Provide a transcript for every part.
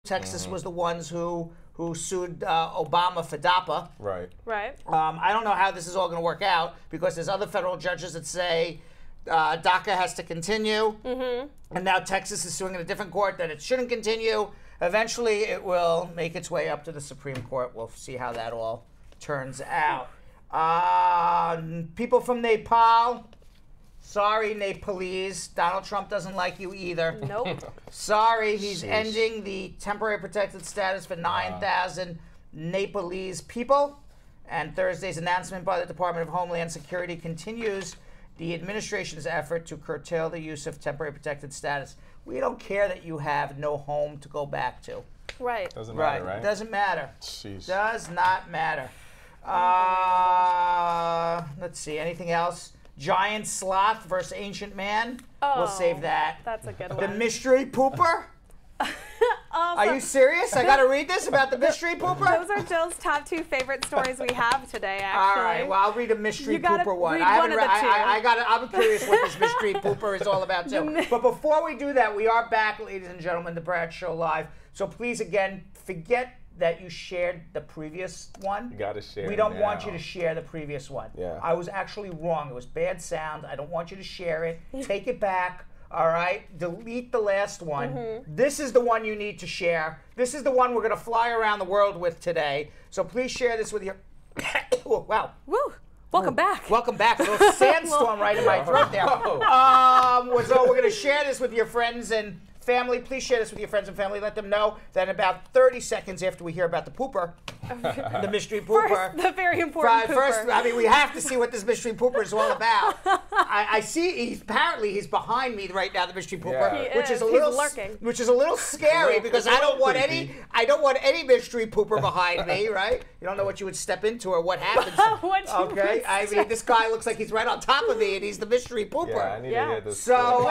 Texas was the ones who sued Obama for DAPA. Right. Right. I don't know how this is all going to work out because there's other federal judges that say DACA has to continue, and now Texas is suing in a different court that it shouldn't continue. Eventually, it will make its way up to the Supreme Court. We'll see how that all turns out. People from Nepal, sorry, Nepalese. Donald Trump doesn't like you either. Nope. Sorry, he's ending the temporary protected status for 9,000 Nepalese people. And Thursday's announcement by the Department of Homeland Security continues the administration's effort to curtail the use of temporary protected status. We don't care that you have no home to go back to. Right. Doesn't matter, right? Doesn't matter. Jeez. Does not matter. Let's see. Anything else? Giant sloth versus ancient man. Oh, We'll save that. That's a good The one. mystery pooper. Are you serious? I got to read this about the mystery pooper? Those are Jill's top 2 favorite stories we have today, actually. All right, well, I'll read a mystery You gotta pooper one. read I one haven't of the two. I'm curious what this mystery pooper is all about, too. But before we do that, we are back, ladies and gentlemen, the Brad Show Live. So please, again, forget that you shared the previous one. You gotta share. We don't now. want you to share the previous one. Yeah. I was actually wrong. It was bad sound. I don't want you to share it. Take it back. All right, delete the last one. This is the one you need to share. This is the one we're going to fly around the world with today. So please share this with your. Oh, wow. Woo! Welcome back. Welcome back. A little sandstorm right in my throat there. So we're going to share this with your friends and family. Please share this with your friends and family. Let them know that in about 30 seconds after we hear about the pooper, the mystery pooper. First, the very important pooper. First, I mean, we have to see what this mystery pooper is all about. I see. Apparently, he's behind me right now. The mystery pooper, Yeah. which is a He's little lurking. which is a little scary because I don't want any. I don't want any mystery pooper behind me. Right? You don't know what you would step into or what happens. Okay. I mean, this guy looks like he's right on top of me, and he's the mystery pooper. Yeah, I need to hear this. So,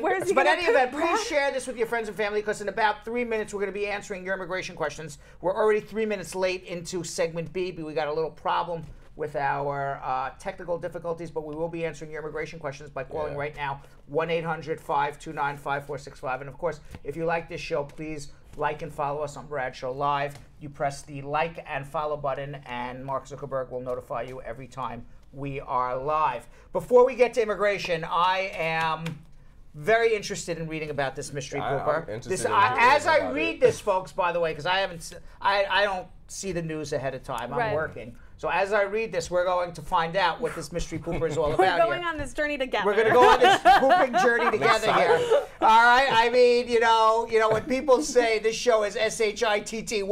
Where's he but gonna any event, poop, please Brad? share this with your friends and family because in about 3 minutes we're going to be answering your immigration questions. We're already 3 minutes late into segment B, but we got a little problem with our technical difficulties, but we will be answering your immigration questions by calling right now, 1-800-529-5465. And of course, if you like this show, please like and follow us on Brad Show Live. You press the like and follow button, and Mark Zuckerberg will notify you every time we are live. Before we get to immigration, I am very interested in reading about this mystery pooper. As I read this, folks, by the way, because I don't see the news ahead of time. I'm working. So as I read this, we're going to find out what this mystery pooper is all about. We're going on this journey together. We're going to go on this pooping journey together here. All right. I mean, you know, when people say this show is SHITTY,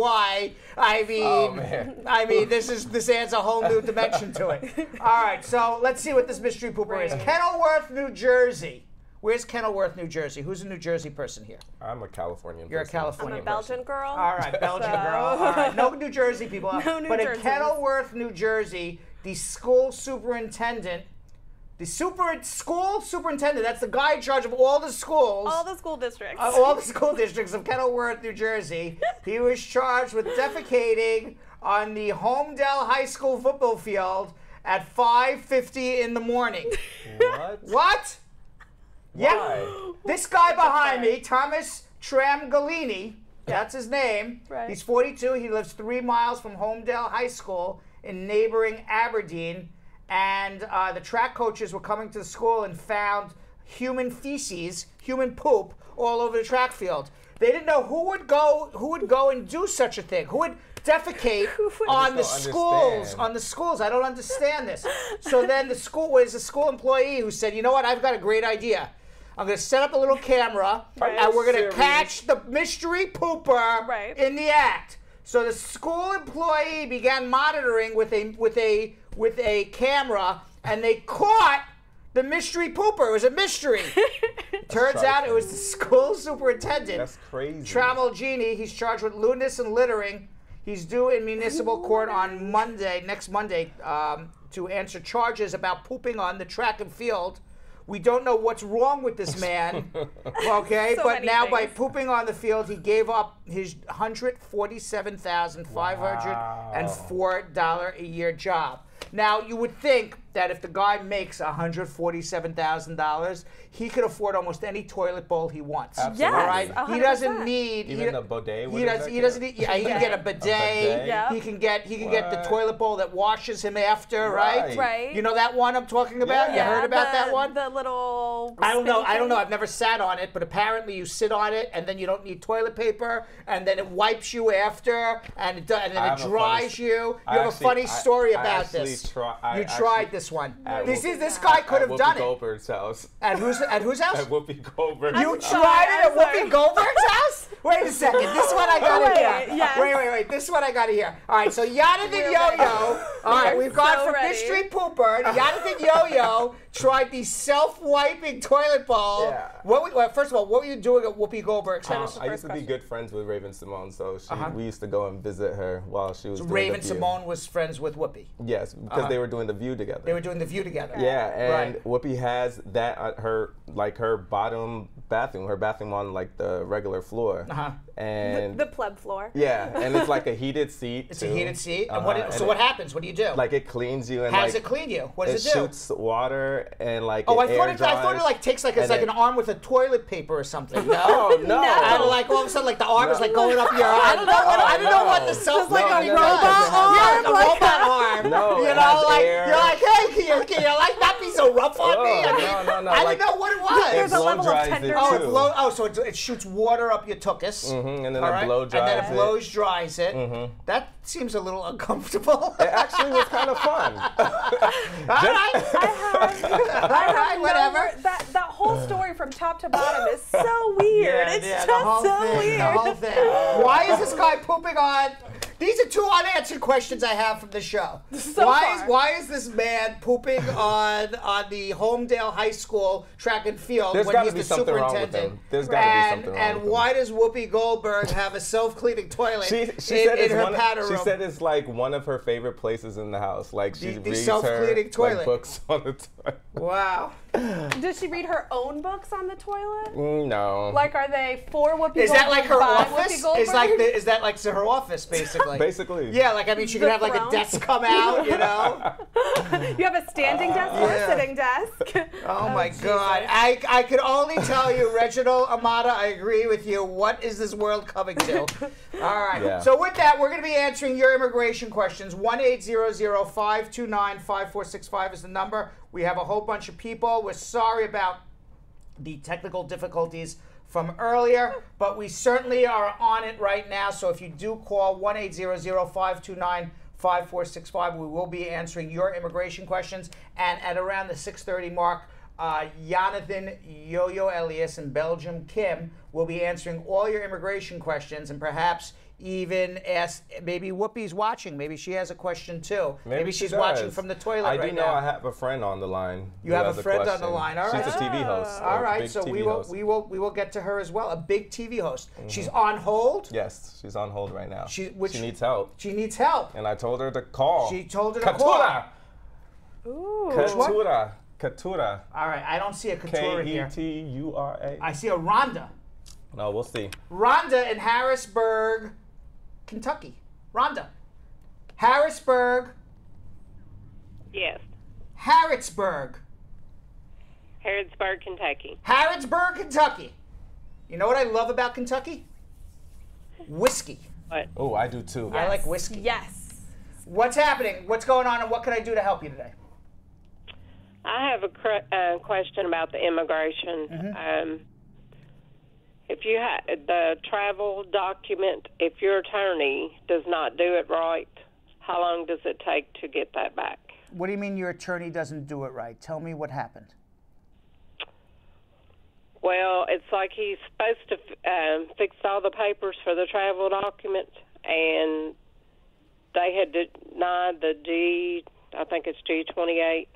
I mean, this adds a whole new dimension to it. All right. So let's see what this mystery pooper is. Kenilworth, New Jersey. Where's Kenilworth, New Jersey? Who's a New Jersey person here? I'm a Californian You're person. a Californian I'm a Belgian person. girl. All right, Belgian girl. All right, no New Jersey people. No New but in Jerseyans. Kenilworth, New Jersey, the school superintendent, school superintendent, that's the guy in charge of all the schools. All the school districts. All the school districts of Kenilworth, New Jersey. He was charged with defecating on the Homedale High School football field at 5:50 in the morning. What? What? Why? Yeah, this guy behind me, Thomas Tramgalini, that's his name. Right. He's 42. He lives 3 miles from Homedale High School in neighboring Aberdeen. And the track coaches were coming to the school and found human feces, human poop, all over the track field. They didn't know who would go and do such a thing. Who would defecate on the schools? On the schools, I don't understand this. So then the school was a school employee who said, "You know what? I've got a great idea. I'm going to set up a little camera, and we're going to catch the mystery pooper in the act." So the school employee began monitoring with a camera, and they caught the mystery pooper. It was a mystery. Turns out it was the school superintendent. That's crazy. Tramalgini. He's charged with lewdness and littering. He's due in municipal court on next Monday, to answer charges about pooping on the track and field. We don't know what's wrong with this man, okay? So but now by things. pooping on the field, he gave up his $147,504 a year job. Now, you would think that if the guy makes $147,000, he could afford almost any toilet bowl he wants. Absolutely. Yes, All right, he 100%. doesn't need Even a bidet. He doesn't need. Yeah, he can get a bidet. Yeah. He can get the toilet bowl that washes him after, right? Right. You know that one I'm talking about? Yeah. You heard about that one? The little. I don't know. spinny thing? I've never sat on it, but apparently you sit on it, and then you don't need toilet paper, and then it wipes you after, and it dries you. You have a funny story about this. You tried this one. This guy could have done it. At Whoopi Goldberg's house. At whose house? At Whoopi Goldberg's You house. tried it at I'm sorry. Whoopi Goldberg's house? Wait a second. This is what I got to Wait, hear. yes. Wait. This is what I got to hear. All right, so Jonathan We're Yo-Yo. All right, we've gone so from ready. mystery pooper to Jonathan Yo-Yo tried the self-wiping toilet bowl. Yeah. First of all, what were you doing at Whoopi Goldberg's house? I used to be good friends with Raven Simone, so we used to go and visit her while she was doing Raven The View. Simone was friends with Whoopi. Yes, because they were doing The View together. They were doing The View together. Yeah, and Right. Whoopi has that at her bottom bathroom, her bathroom on like the regular floor, and The pleb floor. yeah, and it's like a heated seat. It's too. a heated seat. And And what happens? What do you do? Like it cleans you and How like does it clean you? What does it it do? shoots water and like Oh, I air thought it dries. like takes like it's and like it- an arm with a toilet paper or something. No. Oh no! And like all of a sudden, like the arm is like going up your arm. I don't know what I don't know what the self like a cleaning robot does. arm? Yeah, like a Like robot arm. No, you it know, has like air. you're like, hey, can you like not be so rough on me? I mean, no, I like- didn't know what it was. There's a blow level of dries it, tenderness. Oh, too. so it shoots water up your tuchus. And then All it right? blow And then dries it it. blows dries it. That seems a little uncomfortable. It actually was kind of fun. All right. I have whatever. That whole story from top to bottom is so weird. It's just the whole so thing, weird. The whole thing. Why is this guy pooping on? These are two unanswered questions I have from the show. So far. Why is this man pooping on the Homedale High School track and field There's when gotta he's be the something wrong with superintendent? him. There's gotta be something wrong And with him. why does Whoopi Goldberg have a self-cleaning toilet She in said her powder room? She said it's like one of her favorite places in the house. Like she The reads self-cleaning her toilet. like, books on the toilet. Wow. Does she read her own books on the toilet? No. Like, are they for Whoopi Is that like her by office? Whoopi Is Goldberg? that like her office basically? Basically. Yeah, like I mean, she could The have like a throne? desk come out, you know. You have a standing desk or yeah. a sitting desk? Oh my God! I could only tell you, Reginald Amata, I agree with you. What is this world coming to? All right. Yeah. So with that, we're going to be answering your immigration questions. 1-800-529-5465 is the number. We have a whole bunch of people. We're sorry about the technical difficulties from earlier, but we certainly are on it right now. So if you do call 1-800-529-5465, we will be answering your immigration questions. And at around the 6:30 mark, Jonathan Yo-Yo Elias and Belgium Kim will be answering all your immigration questions and perhaps even ask, maybe Whoopi's watching. Maybe she has a question too. Maybe she she's watching does. from the toilet I right do know now. I have a friend on the line. You have a friend on the line. All right. She's a TV host. All a right, big so TV host. we will get to her as well. A big TV host. She's on hold. Yes, she's on hold right now. She needs help. She needs help. And I told her to call. She told her to call. Katura. Ooh. Katura. Katura. All right, I don't see a Katura here. Ketura. I see a Rhonda. No, we'll see. Rhonda in Harrisburg, Kentucky. Rhonda. Harrisburg. Yes. Harrisburg. Harrodsburg, Kentucky. Harrisburg, Kentucky. You know what I love about Kentucky? Whiskey. What? Oh, I do too. I like whiskey. Yes. What's happening? What's going on, and what can I do to help you today? I have a question about the immigration. If you the travel document, if your attorney does not do it right, how long does it take to get that back? What do you mean your attorney doesn't do it right? Tell me what happened. Well, it's like he's supposed to fix all the papers for the travel document, and they had denied the I think it's G28.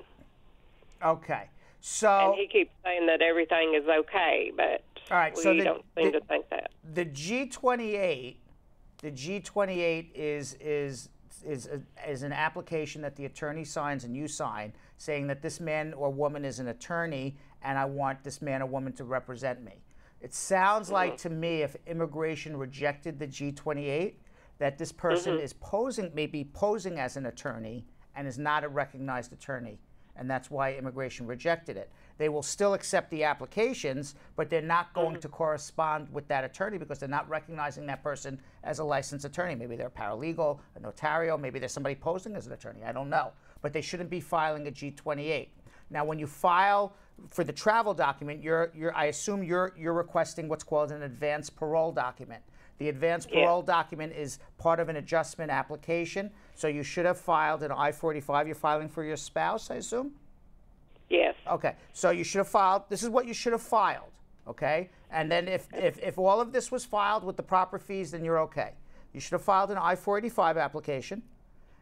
Okay. So And he keeps saying that everything is okay, but all right, we so don't seem to think that. The G28 is an application that the attorney signs and you sign, saying that this man or woman is an attorney, and I want this man or woman to represent me. It sounds like to me, if immigration rejected the G28, that this person is maybe posing as an attorney and is not a recognized attorney. and that's why immigration rejected it. They will still accept the applications, but they're not going to correspond with that attorney because they're not recognizing that person as a licensed attorney. Maybe they're a paralegal, a notario, maybe there's somebody posing as an attorney. I don't know. But they shouldn't be filing a G28. Now, when you file for the travel document, I assume you're requesting what's called an advance parole document. The advance parole document is part of an adjustment application, so you should have filed an I-45. You're filing for your spouse, I assume? Yes. Okay, so you should have filed, this is what you should have filed, okay? And then if all of this was filed with the proper fees, then you're okay. You should have filed an I-485 application,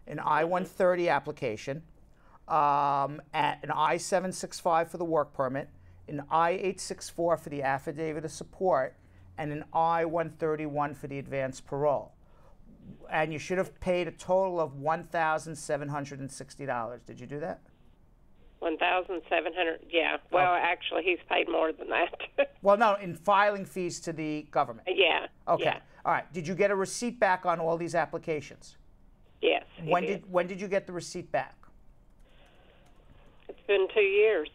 an I-130 application, an I-765 for the work permit, an I-864 for the affidavit of support, and an I-131 for the advance parole. And you should have paid a total of $1,760. Did you do that? 1,700. Yeah. Well, actually, he's paid more than that. Well, no, in filing fees to the government. Yeah. Okay. Yeah. All right. Did you get a receipt back on all these applications? Yes. When did you get the receipt back? It's been 2 years.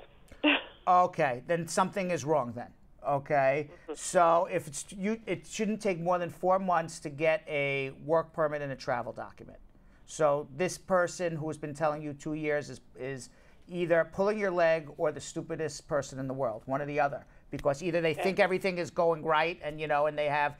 Okay. Then something is wrong then. Okay. So if it's it shouldn't take more than 4 months to get a work permit and a travel document. So this person who has been telling you 2 years is either pulling your leg or the stupidest person in the world, one or the other, because either they think everything is going right and and they have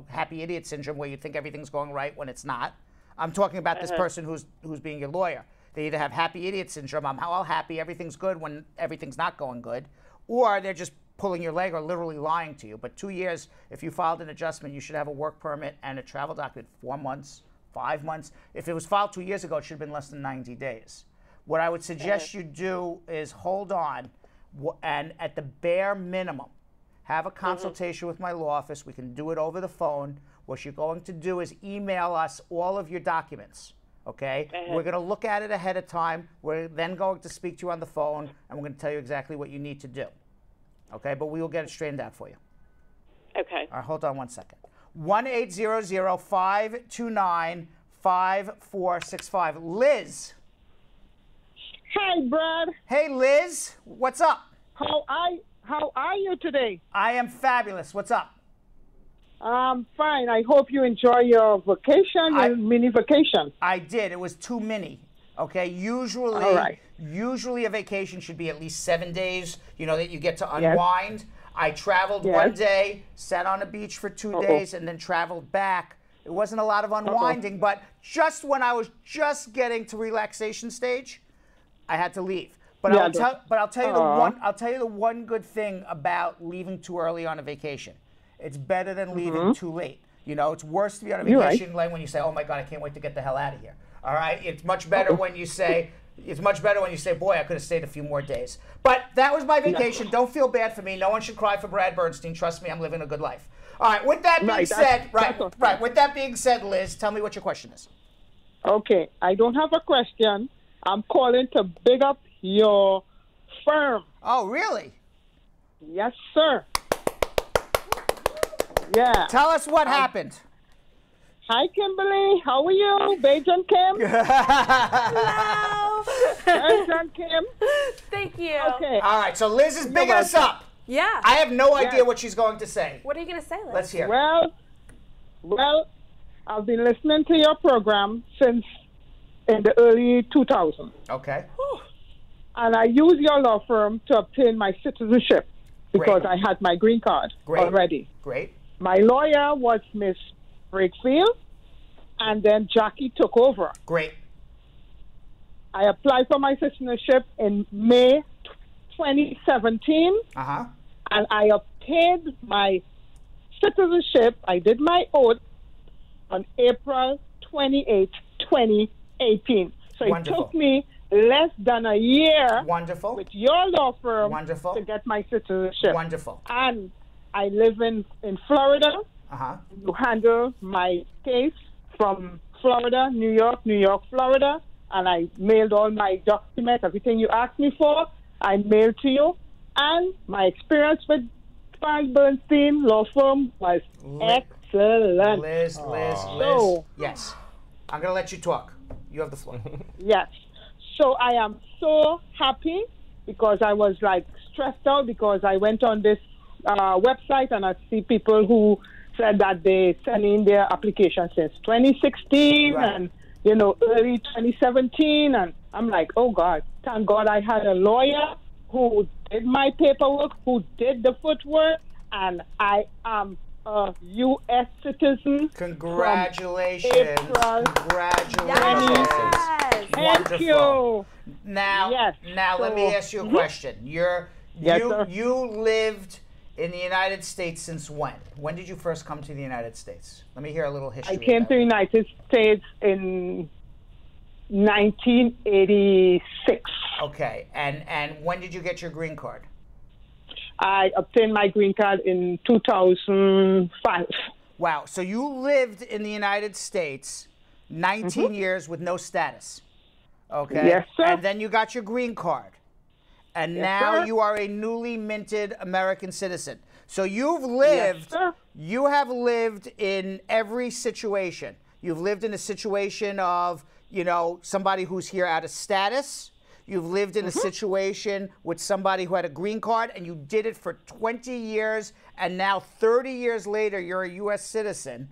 happy idiot syndrome where you think everything's going right when it's not. I'm talking about this person who's being your lawyer. They either have happy idiot syndrome, I'm all happy, everything's good when everything's not going good, or they're just pulling your leg or literally lying to you. But 2 years, if you filed an adjustment, you should have a work permit and a travel document 4 months, 5 months. If it was filed 2 years ago, it should have been less than 90 days. What I would suggest you do is hold on and at the bare minimum, have a consultation with my law office. We can do it over the phone. What you're going to do is email us all of your documents, okay? We're going to look at it ahead of time. We're then going to speak to you on the phone, and we're going to tell you exactly what you need to do, okay? But we will get it straightened out for you. Okay. All right, hold on one second. 1-800-529-5465. Liz. Hi, Brad. Hey, Liz. What's up? How are you today? I am fabulous. What's up? I'm fine. I hope you enjoy your vacation, your mini vacation. I did. It was too mini. Okay. Usually, usually a vacation should be at least 7 days. That you get to unwind. Yes. I traveled one day, sat on a beach for 2 days, and then traveled back. It wasn't a lot of unwinding, but just when I was just getting to relaxation stage, I had to leave. But I'll tell you the one good thing about leaving too early on a vacation. It's better than leaving too late. It's worse to be on a vacation like when you say, "Oh my God, I can't wait to get the hell out of here." All right, it's much better when you say, "Boy, I could have stayed a few more days." But that was my vacation. Don't feel bad for me. No one should cry for Brad Bernstein. Trust me, I'm living a good life. All right. With that being said, With that being said, Liz, tell me what your question is. Okay, I don't have a question. I'm calling to big up your firm. Oh, really? Yes, sir. Yeah. Tell us what happened. Hi, Kimberly. How are you? Bajan Kim? Hello. Bajan Kim? Thank you. Okay. All right, so Liz is bigging us up. Yeah. I have no idea what she's going to say. What are you going to say, Liz? Let's hear. Well, I've been listening to your program since in the early 2000s. Okay. And I used your law firm to obtain my citizenship because I had my green card already. Great. My lawyer was Miss Brakefield, and then Jackie took over. Great. I applied for my citizenship in May 2017, and I obtained my citizenship. I did my oath on April 28, 2018. So it took me less than a year with your law firm to get my citizenship. Wonderful. And I live in Florida. You handle my case from Florida, New York, Florida, and I mailed all my documents, everything you asked me for, I mailed to you. And my experience with Bernstein law firm was excellent. Liz. Yes. I'm going to let you talk. You have the floor. Yes. So I am so happy because I was like stressed out because I went on this website and I see people who said that they sent in their application since 2016 and, you know, early 2017. And I'm like, oh, God, thank God I had a lawyer who did my paperwork, who did the footwork, and I am a U.S. citizen. Congratulations. Congratulations. Yes. Thank you. Now, let me ask you a question. You lived in the United States since when? When did you first come to the United States? Let me hear a little history. I came to the United States in 1986. Okay, and when did you get your green card? I obtained my green card in 2005. Wow, so you lived in the United States 19 years with no status. Okay. Yes, sir. And then you got your green card. And now you are a newly minted American citizen. So you've lived, you have lived in every situation. You've lived in a situation of, you know, somebody who's here out of status. You've lived in a situation with somebody who had a green card, and you did it for 20 years, and now 30 years later, you're a U.S. citizen.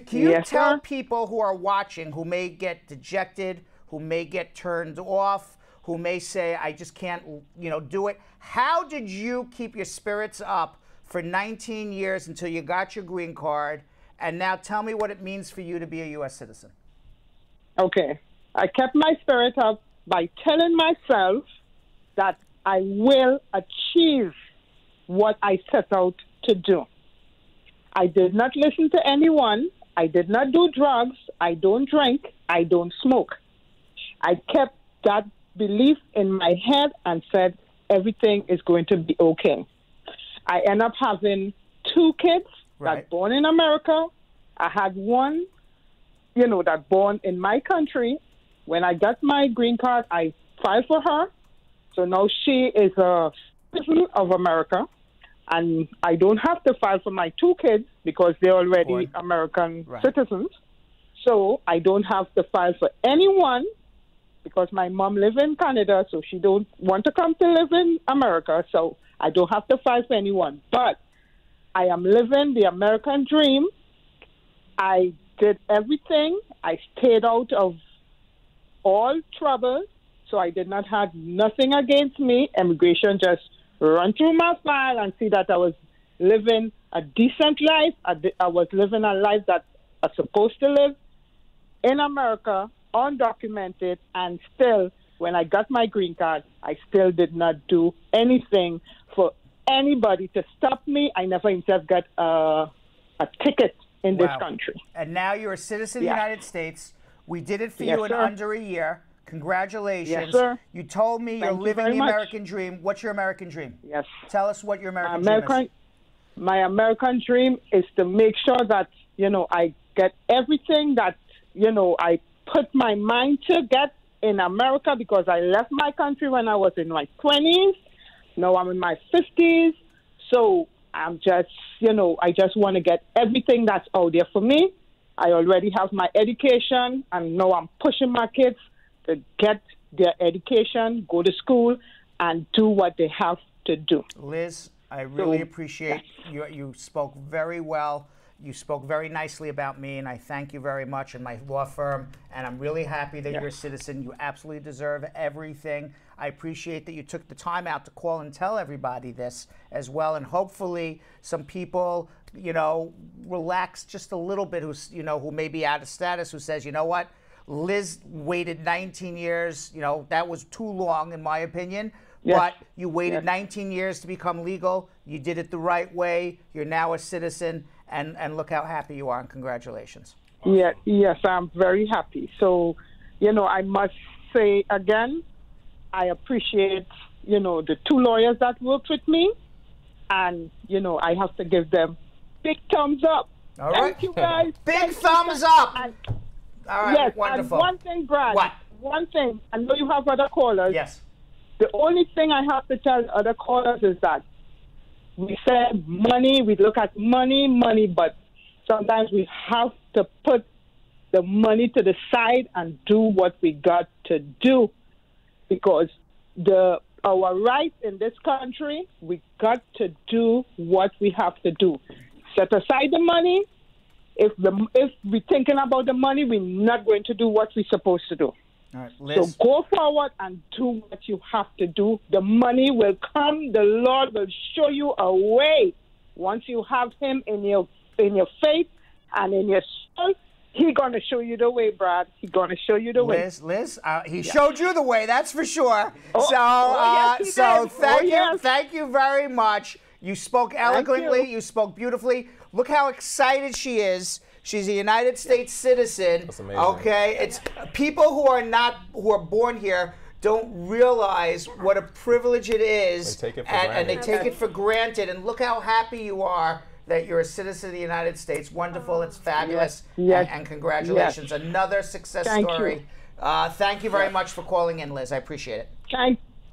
Can you tell people who are watching, who may get dejected, who may get turned off, who may say, I just can't, you know, do it. How did you keep your spirits up for 19 years until you got your green card? And now tell me what it means for you to be a U.S. citizen. Okay. I kept my spirit up by telling myself that I will achieve what I set out to do. I did not listen to anyone. I did not do drugs. I don't drink. I don't smoke. I kept that belief in my head and said everything is going to be okay. I ended up having 2 kids that born in America. I had one, you know, that born in my country. When I got my green card, I filed for her. So now she is a citizen of America. And I don't have to file for my 2 kids because they're already American citizens. So I don't have to file for anyone because my mom lives in Canada, so she don't want to come to live in America. So I don't have to file for anyone. But I am living the American dream. I did everything. I stayed out of all trouble, so I did not have nothing against me. Immigration just run through my file and see that I was living a decent life. I was living a life that I'm supposed to live in America, undocumented, and still, when I got my green card, I still did not do anything for anybody to stop me. I never even got a ticket in this country. And now you're a citizen of the United States. We did it for you in under a year. Congratulations. Yes, sir. You told me you're living the American dream. What's your American dream? Yes. Tell us what your American dream is. My American dream is to make sure that, you know, I get everything that, you know, I put my mind to get in America because I left my country when I was in my 20s. Now I'm in my 50s. So I'm just, you know, I just want to get everything that's out there for me. I already have my education, and now I'm pushing my kids to get their education, go to school, and do what they have to do. Liz, I really appreciate you. You spoke very well. You spoke very nicely about me, and I thank you very much and my law firm. And I'm really happy that you're a citizen. You absolutely deserve everything. I appreciate that you took the time out to call and tell everybody this as well. And hopefully some people, you know, relax just a little bit who's, you know, who may be out of status, who says, you know what, Liz waited 19 years. You know, that was too long in my opinion. But you waited 19 years to become legal. You did it the right way. You're now a citizen. And look how happy you are, and congratulations. Awesome. Yes, I'm very happy. So, you know, I must say again, I appreciate, you know, the 2 lawyers that worked with me, and, you know, I have to give them big thumbs up. All right. Thank you, guys. Big thumbs up. And, all right, yes, wonderful. And one thing, Brad. What? One thing. I know you have other callers. Yes. The only thing I have to tell other callers is that we said money, we look at money, but sometimes we have to put the money to the side and do what we got to do because our rights in this country, we got to do what we have to do. Set aside the money. If we're thinking about the money, we're not going to do what we're supposed to do. All right, Liz. So go forward and do what you have to do. The money will come. The Lord will show you a way. Once you have Him in your faith and in your soul, He's going to show you the way, Brad. He's going to show you the way. Liz, he showed you the way, that's for sure. Thank you very much. You spoke eloquently. You spoke beautifully. Look how excited she is. She's a United States citizen. That's amazing. Okay, it's people who are born here don't realize what a privilege it is, they take it for and they granted. take it for granted. And look how happy you are that you're a citizen of the United States. Wonderful. It's fabulous. Yes. And congratulations. Yes. Another success Thank story. Thank you very much for calling in, Liz. I appreciate it.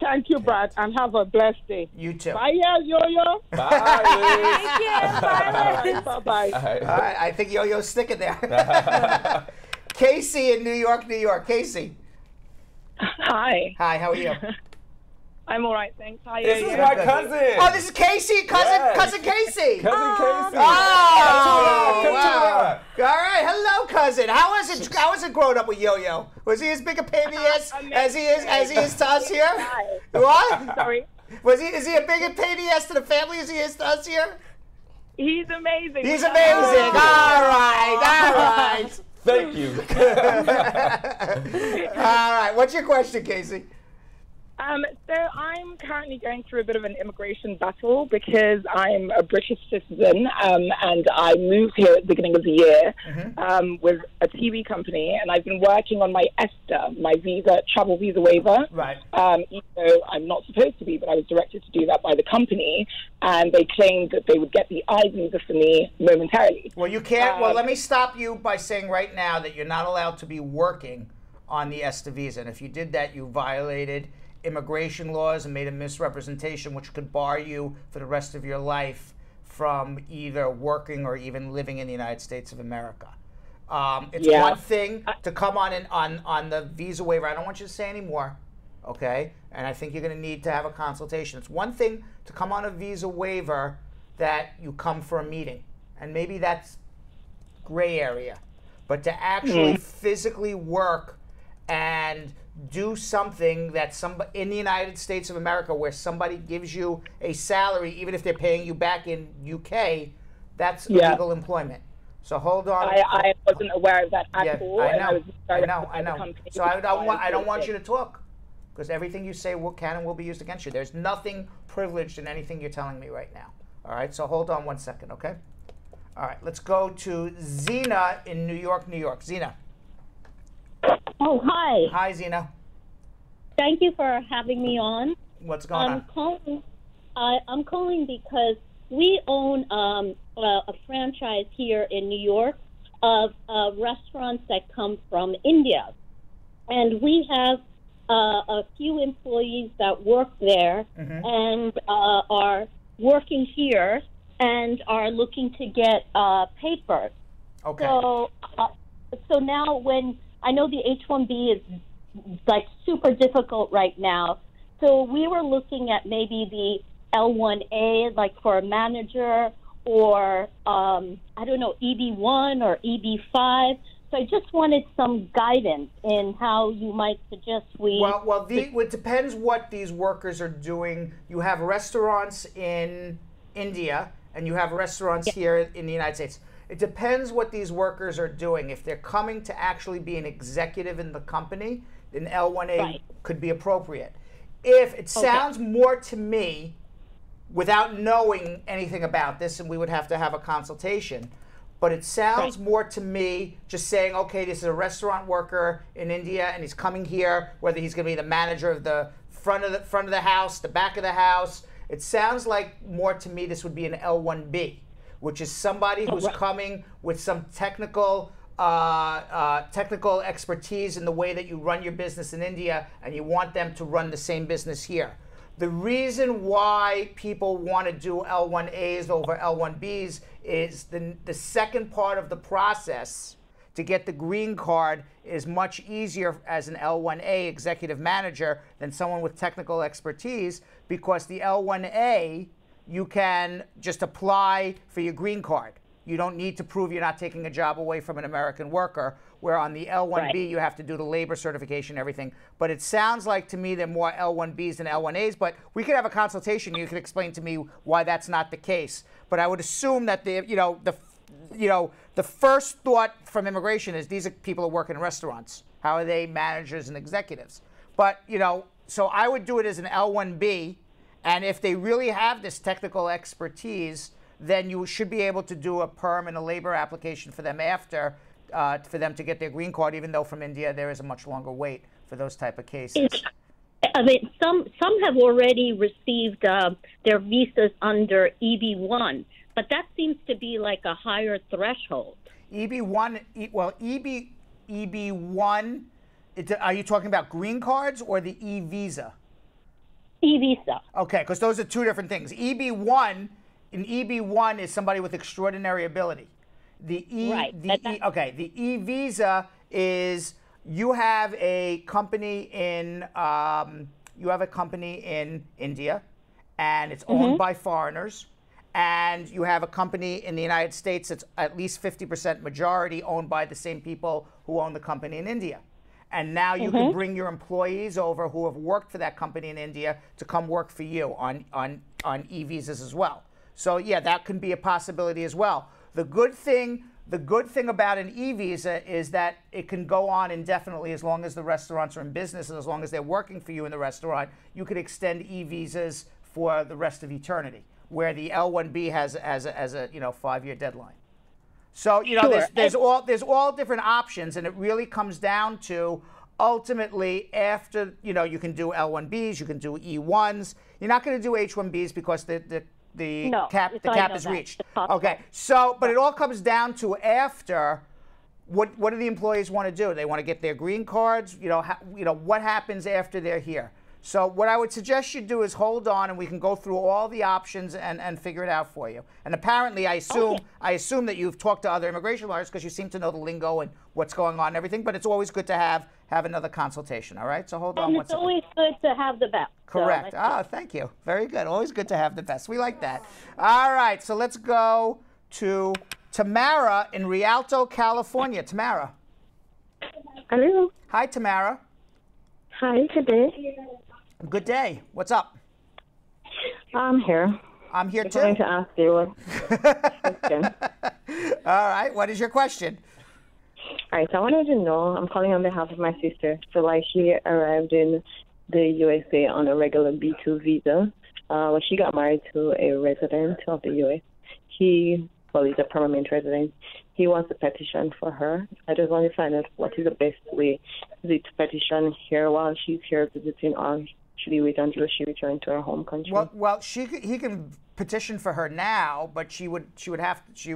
Thank you, Brad, and have a blessed day. You too. Bye, Yo-Yo. Bye, Liz. Thank you. Bye, Liz. Bye-bye. All right, I think Yo-Yo's sticking there. Casey in New York, New York. Casey. Hi. Hi, how are you? I'm all right, thanks. Hi, This is my cousin. Oh, this is Casey? Cousin Casey. Cousin Casey. Oh, Come wow. All right, hello, cousin. How was it growing up with Yo-Yo? Was he as big a pain in the ass as he is to us here? Hi. What? Sorry. Is he a bigger pain in the ass to the family as he is to us here? He's amazing. He's amazing. All right. Thank you. All right. What's your question, Casey? So I'm currently going through a bit of an immigration battle because I'm a British citizen and I moved here at the beginning of the year with a TV company, and I've been working on my ESTA, my travel visa waiver. Right. Even though I'm not supposed to be, but I was directed to do that by the company, and they claimed that they would get the I visa for me momentarily. Well, you can't. Well, let me stop you by saying right now that you're not allowed to be working on the ESTA visa, and if you did that, you violated immigration laws and made a misrepresentation which could bar you for the rest of your life from either working or even living in the United States of America. It's one thing to come on the visa waiver. I don't want you to say any more, okay? And I think you're going to need to have a consultation. It's one thing to come on a visa waiver that you come for a meeting, and maybe that's gray area. But to actually physically work and do something that somebody in the United States of America where somebody gives you a salary, even if they're paying you back in UK, that's illegal employment. So hold on. I wasn't aware of that at all. I know. I know. So I don't want you to talk, because everything you say can and will be used against you. There's nothing privileged in anything you're telling me right now. All right. So hold on one second, okay? All right. Let's go to Zena in New York, New York. Zena. Oh, hi. Hi, Zena. Thank you for having me on. What's going on? I'm calling because we own a franchise here in New York of restaurants that come from India. And we have a few employees that work there and are working here and are looking to get papers. Okay. So now when I know the H-1B is like super difficult right now, so we were looking at maybe the L-1A, like for a manager, or I don't know, EB-1 or EB-5. So I just wanted some guidance in how you might suggest we. Well, it depends what these workers are doing. You have restaurants in India and you have restaurants here in the United States. It depends what these workers are doing. If they're coming to actually be an executive in the company, then L-1A could be appropriate. If it sounds more to me, without knowing anything about this, and we would have to have a consultation, but it sounds more to me just saying, okay, this is a restaurant worker in India and he's coming here, whether he's going to be the manager of the front of the house, the back of the house. It sounds like more to me this would be an L-1B, which is somebody who's coming with some technical expertise in the way that you run your business in India, and you want them to run the same business here. The reason why people want to do L-1As over L-1Bs is the second part of the process to get the green card is much easier as an L1A executive manager than someone with technical expertise, because the L1A, you can just apply for your green card. You don't need to prove you're not taking a job away from an American worker, where on the L1B, you have to do the labor certification and everything. But it sounds like to me they're more L1Bs than L1As, but we could have a consultation. You could explain to me why that's not the case. But I would assume that the first thought from immigration is these are people who work in restaurants. How are they managers and executives? But, so I would do it as an L1B, and if they really have this technical expertise, then you should be able to do a perm and a labor application for them after, for them to get their green card, even though from India there is a much longer wait for those type of cases. I mean, some have already received their visas under EB1, but that seems to be like a higher threshold. EB1, EB1, are you talking about green cards or the E-visa? E-visa. Okay, because those are two different things. EB1 is somebody with extraordinary ability. The E-visa is you have a company in India, and it's owned by foreigners, and you have a company in the United States that's at least 50% majority owned by the same people who own the company in India. And now you can bring your employees over who have worked for that company in India to come work for you on e-visas as well. So yeah, that can be a possibility as well. The good thing about an e-visa is that it can go on indefinitely as long as the restaurants are in business, and as long as they're working for you in the restaurant, you could extend e-visas for the rest of eternity, where the L1B has a 5-year deadline. So there's all different options, and it really comes down to ultimately after you can do L1Bs, you can do E1s. You're not going to do H1Bs because the cap is reached. Okay, so but it all comes down to after. What do the employees want to do? They want to get their green cards. What happens after they're here? So what I would suggest you do is hold on, and we can go through all the options and figure it out for you. And apparently, I assume that you've talked to other immigration lawyers because you seem to know the lingo and what's going on and everything. But it's always good to have another consultation. All right. So hold on. It's always good to have the best. Correct. So thank you. Very good. Always good to have the best. We like that. All right. So let's go to Tamara in Rialto, California. Tamara. Hello. Hi, Tamara. Hi. Good day. Good day. What's up? I'm here. I'm here too. I'm going to ask you a question. All right. What is your question? All right. So I wanted to know, I'm calling on behalf of my sister. So she arrived in the USA on a regular B2 visa. When she got married to a resident of the US, he's a permanent resident. He wants a petition for her. I just want to find out what is the best way to petition here while she's here visiting, or should he wait until she returns to her home country? Well, he can petition for her now, but she would have to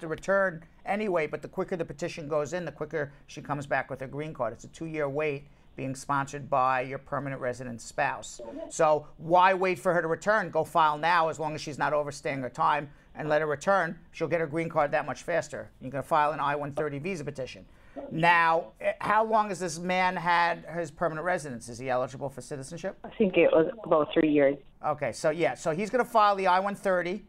return anyway. But the quicker the petition goes in, the quicker she comes back with her green card. It's a 2-year wait, being sponsored by your permanent resident spouse. So why wait for her to return? Go file now, as long as she's not overstaying her time, and let her return. She'll get her green card that much faster. You can file an I-130 visa petition. Now, how long has this man had his permanent residence? Is he eligible for citizenship? I think it was about 3 years. Okay, so he's going to file the I-130.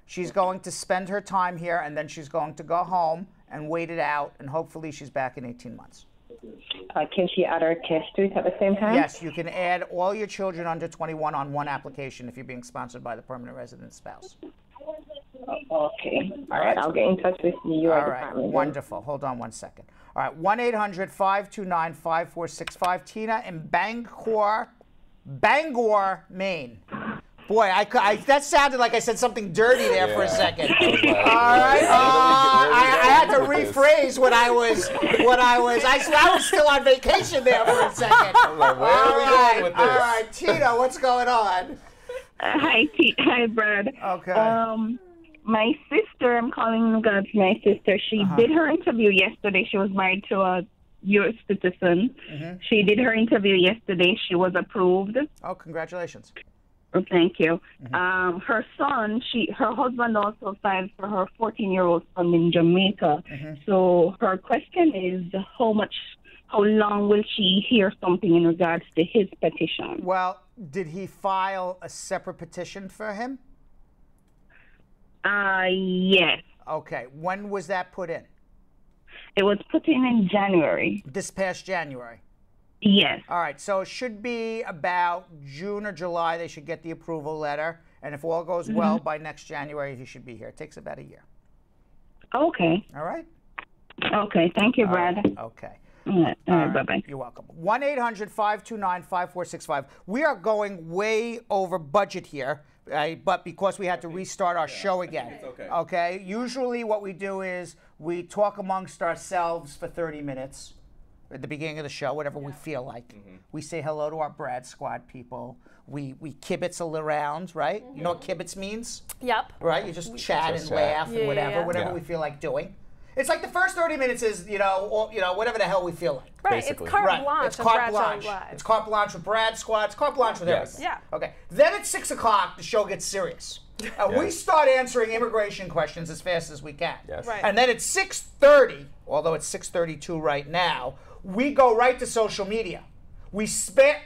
She's going to spend her time here, and then she's going to go home and wait it out, and hopefully she's back in 18 months. Can she add her kids to it at the same time? Yes, you can add all your children under 21 on one application if you're being sponsored by the permanent resident spouse. Okay. All right. I'll get in touch with you. All right. Wonderful. Hold on one second. All right. 1-800-529-5465. Tina in Bangor, Maine. Boy, that sounded like I said something dirty there for a second. All right. I had to rephrase what I was. I was still on vacation there for a second. I'm like, where are we going with this? All right, Tina, what's going on? Hi, Brad. Okay. My sister, I'm calling regards to my sister. She did her interview yesterday. She was married to a U.S. citizen. She did her interview yesterday. She was approved. Oh, congratulations. Thank you. Her son, her husband also filed for her 14-year-old son in Jamaica. So her question is, how long will she hear something in regards to his petition? Well, did he file a separate petition for him? Yes. Okay. When was that put in? It was put in January. This past January? Yes. All right. So it should be about June or July. They should get the approval letter. And if all goes well, by next January, he should be here. It takes about a year. Okay. All right? Okay. Thank you, Brad. Right. Okay. All right. Bye-bye. You're welcome. 1-800-529-5465. We are going way over budget here, but because we had to restart our show again. It's okay. Okay? Usually what we do is we talk amongst ourselves for 30 minutes at the beginning of the show, whatever we feel like. We say hello to our Brad Squad people. We kibitz around, right? You know what kibitz means? Yep. Right? You just chat and laugh and whatever we feel like doing. It's like the first 30 minutes is, whatever the hell we feel like. Right, Basically. it's carte blanche. It's carte of Brad blanche. Show Live. It's carte blanche with Brad Squad. It's carte blanche with everything. Yeah. Okay. Then at 6 o'clock, the show gets serious. We start answering immigration questions as fast as we can. Yes. Right. And then at 6:30, although it's 6:32 right now, we go right to social media. We spit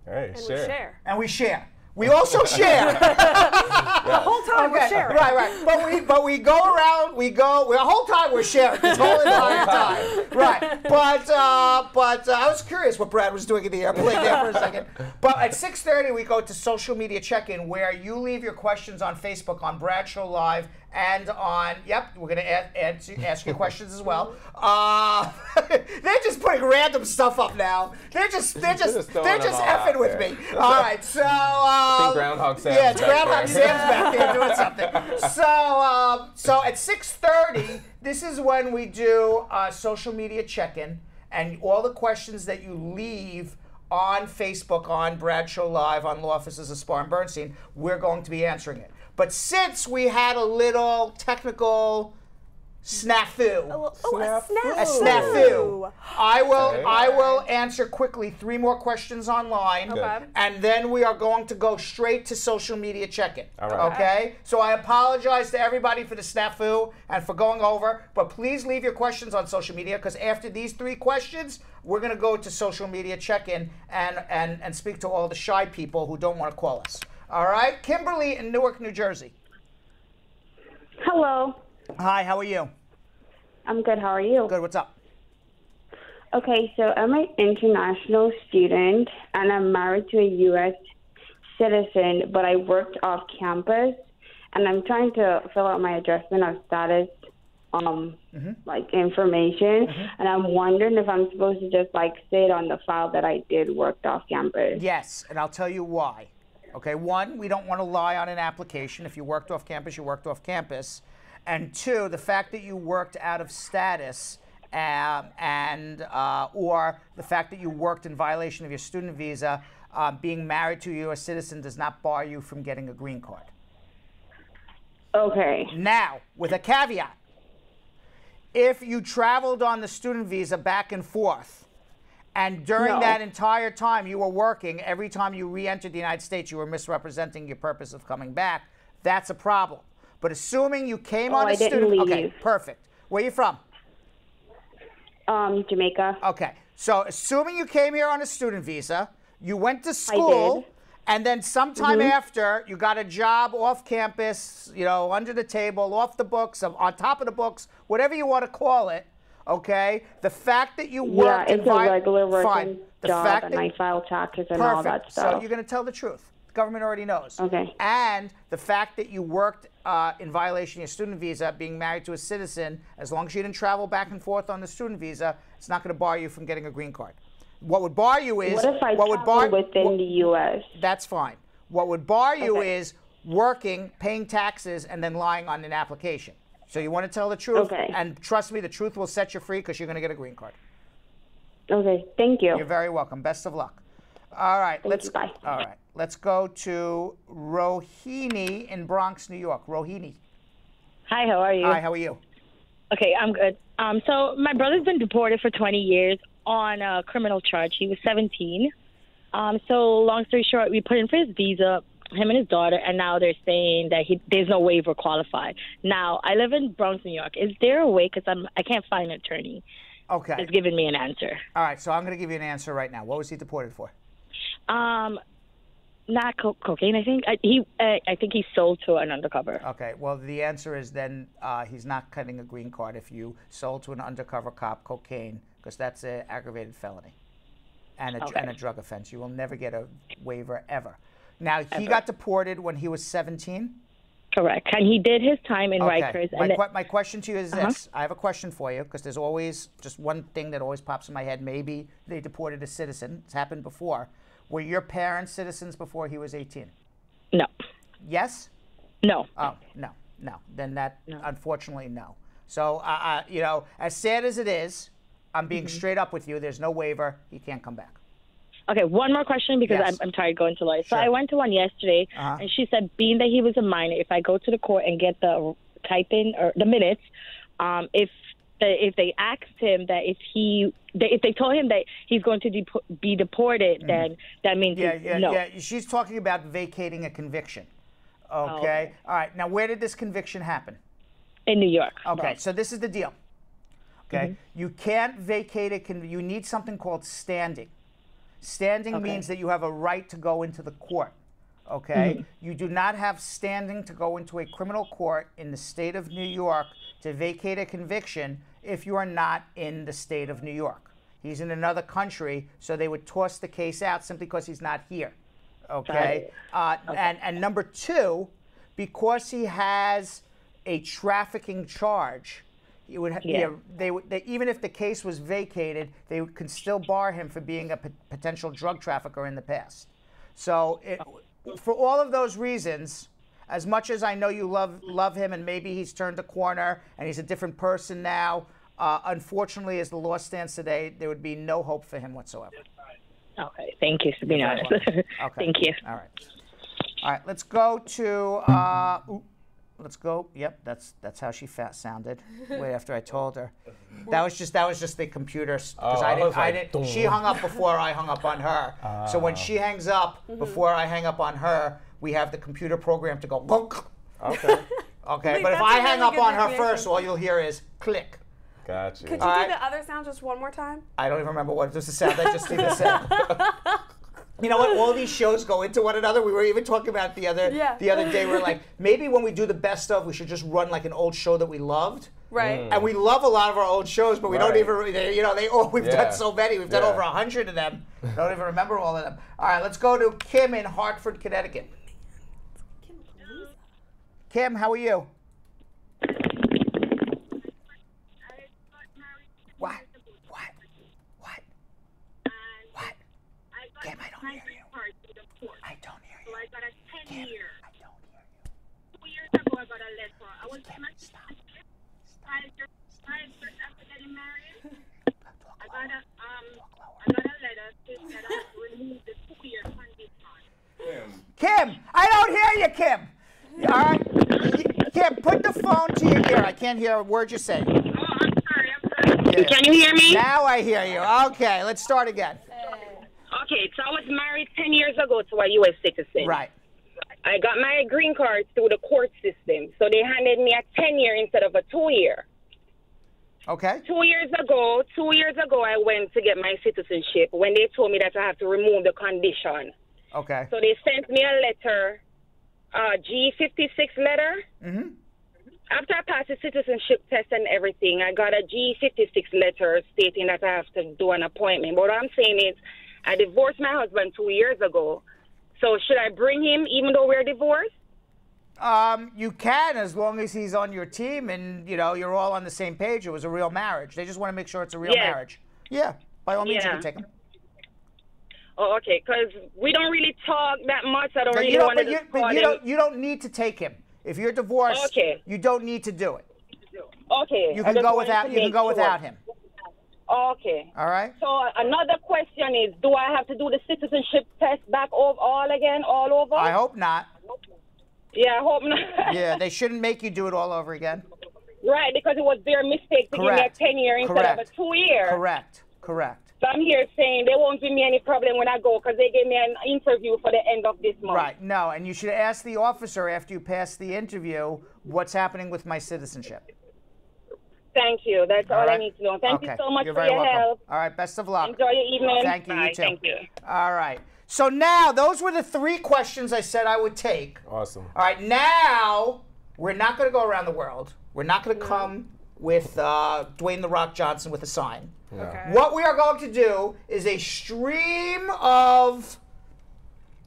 Hey, And share. we share. and we share. We also share. The whole time we're sharing. Right. But we go around. The whole time we're sharing. The whole entire time. Right. But I was curious what Brad was doing in the airplane there for a second. But at 6:30 we go to social media check-in, where you leave your questions on Facebook on Brad Show Live and on. Yep, we're gonna ask you questions as well. They're just putting random stuff up now. They're just effing with me. All right. So. I think Groundhog Sam's Yeah, it's back Groundhog there. Sam's back there doing something. So at 6:30, this is when we do social media check-in, and all the questions that you leave on Facebook, on Brad Show Live, on Law Offices of Spar and Bernstein, we're going to be answering it. But since we had a little technical snafu, a snafu, I will answer quickly 3 more questions online, and then we are going to go straight to social media check-in. All right. Okay? So I apologize to everybody for the snafu and for going over, but please leave your questions on social media, because after these 3 questions, we're going to go to social media check-in and speak to all the shy people who don't want to call us. All right? Kimberly in Newark, New Jersey. Hello. Hi, how are you? I'm good. How are you? Good, what's up? Okay, so I'm an international student, and I'm married to a U.S. citizen, but I worked off campus, and I'm trying to fill out my adjustment of status, information, and I'm wondering if I'm supposed to just, say it on the file that I did work off campus. Yes, and I'll tell you why. Okay, 1, we don't want to lie on an application. If you worked off campus, you worked off campus. And 2, the fact that you worked out of status or the fact that you worked in violation of your student visa, being married to a U.S. citizen does not bar you from getting a green card. Okay. Now, with a caveat, if you traveled on the student visa back and forth, and during that entire time you were working, every time you re-entered the United States, you were misrepresenting your purpose of coming back, that's a problem. But assuming you came on a student... leave. Okay, perfect. Where are you from? Jamaica. Okay, so assuming you came here on a student visa, you went to school, I did. And then sometime after, you got a job off campus, under the table, off the books, on top of the books, whatever you want to call it, okay? The fact that you worked... Yeah, it's a regular working The job, fact and that, I file taxes and all that stuff. So you're going to tell the truth. The government already knows. Okay. And the fact that you worked in violation of your student visa, being married to a citizen, as long as you didn't travel back and forth on the student visa, it's not going to bar you from getting a green card. What would bar you is... What if I travel within the U.S.? That's fine. What would bar you is working, paying taxes, and then lying on an application. So you want to tell the truth, and trust me, the truth will set you free because you're going to get a green card. Okay, thank you. You're very welcome. Best of luck. All right, Bye. All right, let's go to Rohini in Bronx, New York. Rohini. Hi, how are you? Hi, how are you? Okay, I'm good. So my brother's been deported for 20 years on a criminal charge. He was 17. So long story short, we put in for his visa, him and his daughter, and now they're saying that there's no waiver qualified. Now, I live in Bronx, New York. Is there a way, because I can't find an attorney that's giving me an answer. All right, so I'm going to give you an answer right now. What was he deported for? Not cocaine, I think. I think he sold to an undercover. Okay, well, the answer is then he's not getting a green card if you sold to an undercover cop cocaine, because that's an aggravated felony and a drug offense. You will never get a waiver ever. Now, he got deported when he was 17? Correct. And he did his time in Rikers. My question to you is this. I have a question for you, because there's always just one thing that always pops in my head. Maybe they deported a citizen. It's happened before. Were your parents citizens before he was 18? No. Yes? No. Oh, no. Then unfortunately, no. So, you know, as sad as it is, I'm being straight up with you. There's no waiver. He can't come back. Okay, one more question, because I'm tired going to lawyers. Sure. So I went to one yesterday, and she said, being that he was a minor, if I go to the court and get the type-in or the minutes, if they asked him that if they told him that he's going to be deported, then that means no. Yeah. She's talking about vacating a conviction. Okay. All right. Now, where did this conviction happen? In New York. Okay. So this is the deal. Okay. You can't vacate it. You need something called standing. Standing means that you have a right to go into the court. Okay. You do not have standing to go into a criminal court in the state of New York to vacate a conviction if you are not in the state of New York. He's in another country, so they would toss the case out simply because he's not here. Okay? And number two, because he has a trafficking charge, it would even if the case was vacated, they could still bar him for being a potential drug trafficker in the past. So for all of those reasons, as much as I know you love him, and maybe he's turned a corner and he's a different person now, unfortunately, as the law stands today, there would be no hope for him whatsoever. Okay, thank you, Sabina. Okay. Thank you. All right. Let's go to. Let's go. Yep, that's how she sounded. Way after I told her. That was just the computer, because she hung up before I hung up on her. So when she hangs up before I hang up on her, we have the computer program to go. Okay. Okay. But if I hang up on her first, all you'll hear is click. Gotcha. Could you do the other sound just one more time? I don't even remember what was the sound I just did. You know what? All these shows go into one another. We were even talking about the other day. We're like, maybe when we do the best of, we should just run like an old show that we loved. Right. And we love a lot of our old shows, but we don't even, we've done so many. We've done over 100 of them. I don't even remember all of them. All right, let's go to Kim in Hartford, Connecticut. Kim, how are you? What? Kim, I don't hear you. I don't hear you. So I got a 10-year. I don't hear you. 2 years ago, I got a letter. I was in my citizenship. 5 years after getting married. I got a letter saying that I have to remove the 2-year condition. Kim, I don't hear you, Kim. All right, Kim, put the phone to your ear. I can't hear a word you're saying. Oh, I'm sorry. Yeah. Can you hear me? Now I hear you. Okay, let's start again. Okay, so I was married 10 years ago to a U.S. citizen. Right. I got my green card through the court system, so they handed me a 10-year instead of a 2-year. Okay. 2 years ago, I went to get my citizenship when they told me that I have to remove the condition. Okay. So they sent me a letter, G56 letter. Mm-hmm. After I passed the citizenship test and everything, I got a G56 letter stating that I have to do an appointment. But what I'm saying is, I divorced my husband 2 years ago. So should I bring him even though we're divorced? You can, as long as he's on your team and, you're all on the same page. It was a real marriage. They just want to make sure it's a real marriage. Yeah, by all means, you can take him. Oh, okay, because we don't really talk that much. I don't really want to call him. You don't need to take him. If you're divorced, you don't need to do it. Okay. You can go without him. Okay. All right. So another question is, do I have to do the citizenship test back all over? I hope not. Yeah, I hope not. Yeah, they shouldn't make you do it all over again. Right, because it was their mistake to give me a 10-year instead of a 2-year. Correct. So I'm here saying they won't give me any problem when I go because they gave me an interview for the end of this month. Right. No, and you should ask the officer after you pass the interview what's happening with my citizenship. Thank you. That's all I need to know. Thank you so much for your help. All right. Best of luck. Enjoy your evening. Thank you. Bye. You too. Thank you. All right. So now, those were the 3 questions I said I would take. Awesome. All right. Now, we're not going to go around the world. We're not going to come with Dwayne "The Rock" Johnson with a sign. Okay. What we are going to do is a stream of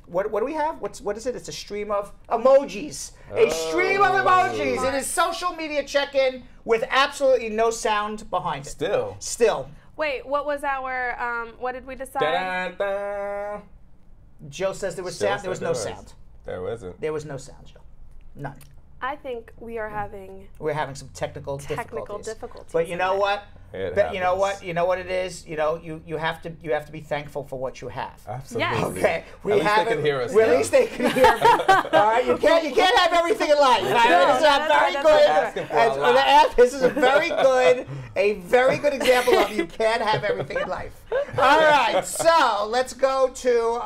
what do we have? What is it? It's a stream of emojis. A stream of emojis. It is social media check-in with absolutely no sound behind it. Still. Wait, what was our? What did we decide? Da-da-da. Joe says there was sound. There was no sound. There wasn't. There was no sound, Joe. None. I think we are having. We're having some technical difficulties. difficulties. But you know what? But you know what? You know what it is. You know, you have to be thankful for what you have. Absolutely. Yes. Okay. At least they can hear us. At least they can hear us. All right. You can't have everything in life. This is a very good example of you can't have everything in life. All right. So let's go to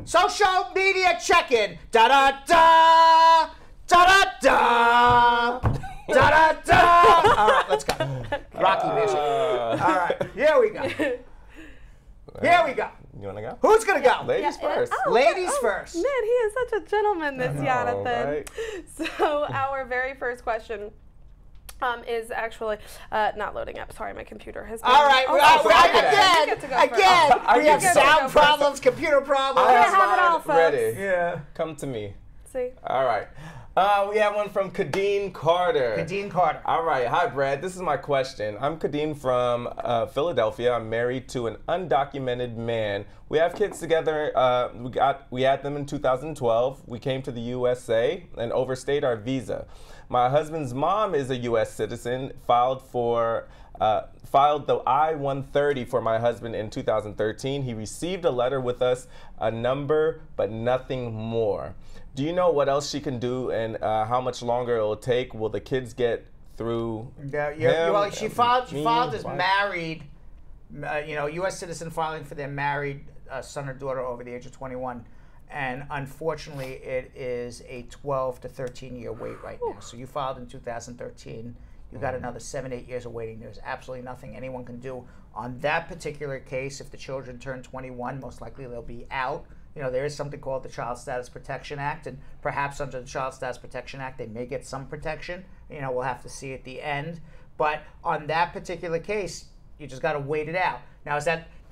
social media check-in. Da da da da da da. Da da da! All right, let's go. Rocky music. All right, here we go. Here we go. You want to go? Who's going to go? Ladies first. Ladies first. Man, he is such a gentleman, this Jonathan. Right? So our very first question is actually not loading up. Sorry, my computer has been... All right, again, we have sound problems, computer problems. I have it all, folks. Ready. Yeah. Come to me. See? All right. We have one from Kadeen Carter. Kadeen Carter. All right. Hi, Brad. This is my question. I'm Kadeen from Philadelphia. I'm married to an undocumented man. We have kids together. We had them in 2012. We came to the USA and overstayed our visa. My husband's mom is a U.S. citizen, filed the I-130 for my husband in 2013. He received a letter with us, a number, but nothing more. Do you know what else she can do and how much longer it will take? Will the kids get through him? She filed as married, U.S. citizen filing for their married son or daughter over the age of 21. And unfortunately, it is a 12 to 13-year wait right now. So you filed in 2013. You got another 7-8 years of waiting. There's absolutely nothing anyone can do on that particular case. If the children turn 21, most likely they'll be out. There is something called the Child Status Protection Act, and perhaps under the Child Status Protection Act, they may get some protection. We'll have to see at the end. But on that particular case, you just got to wait it out. Now, does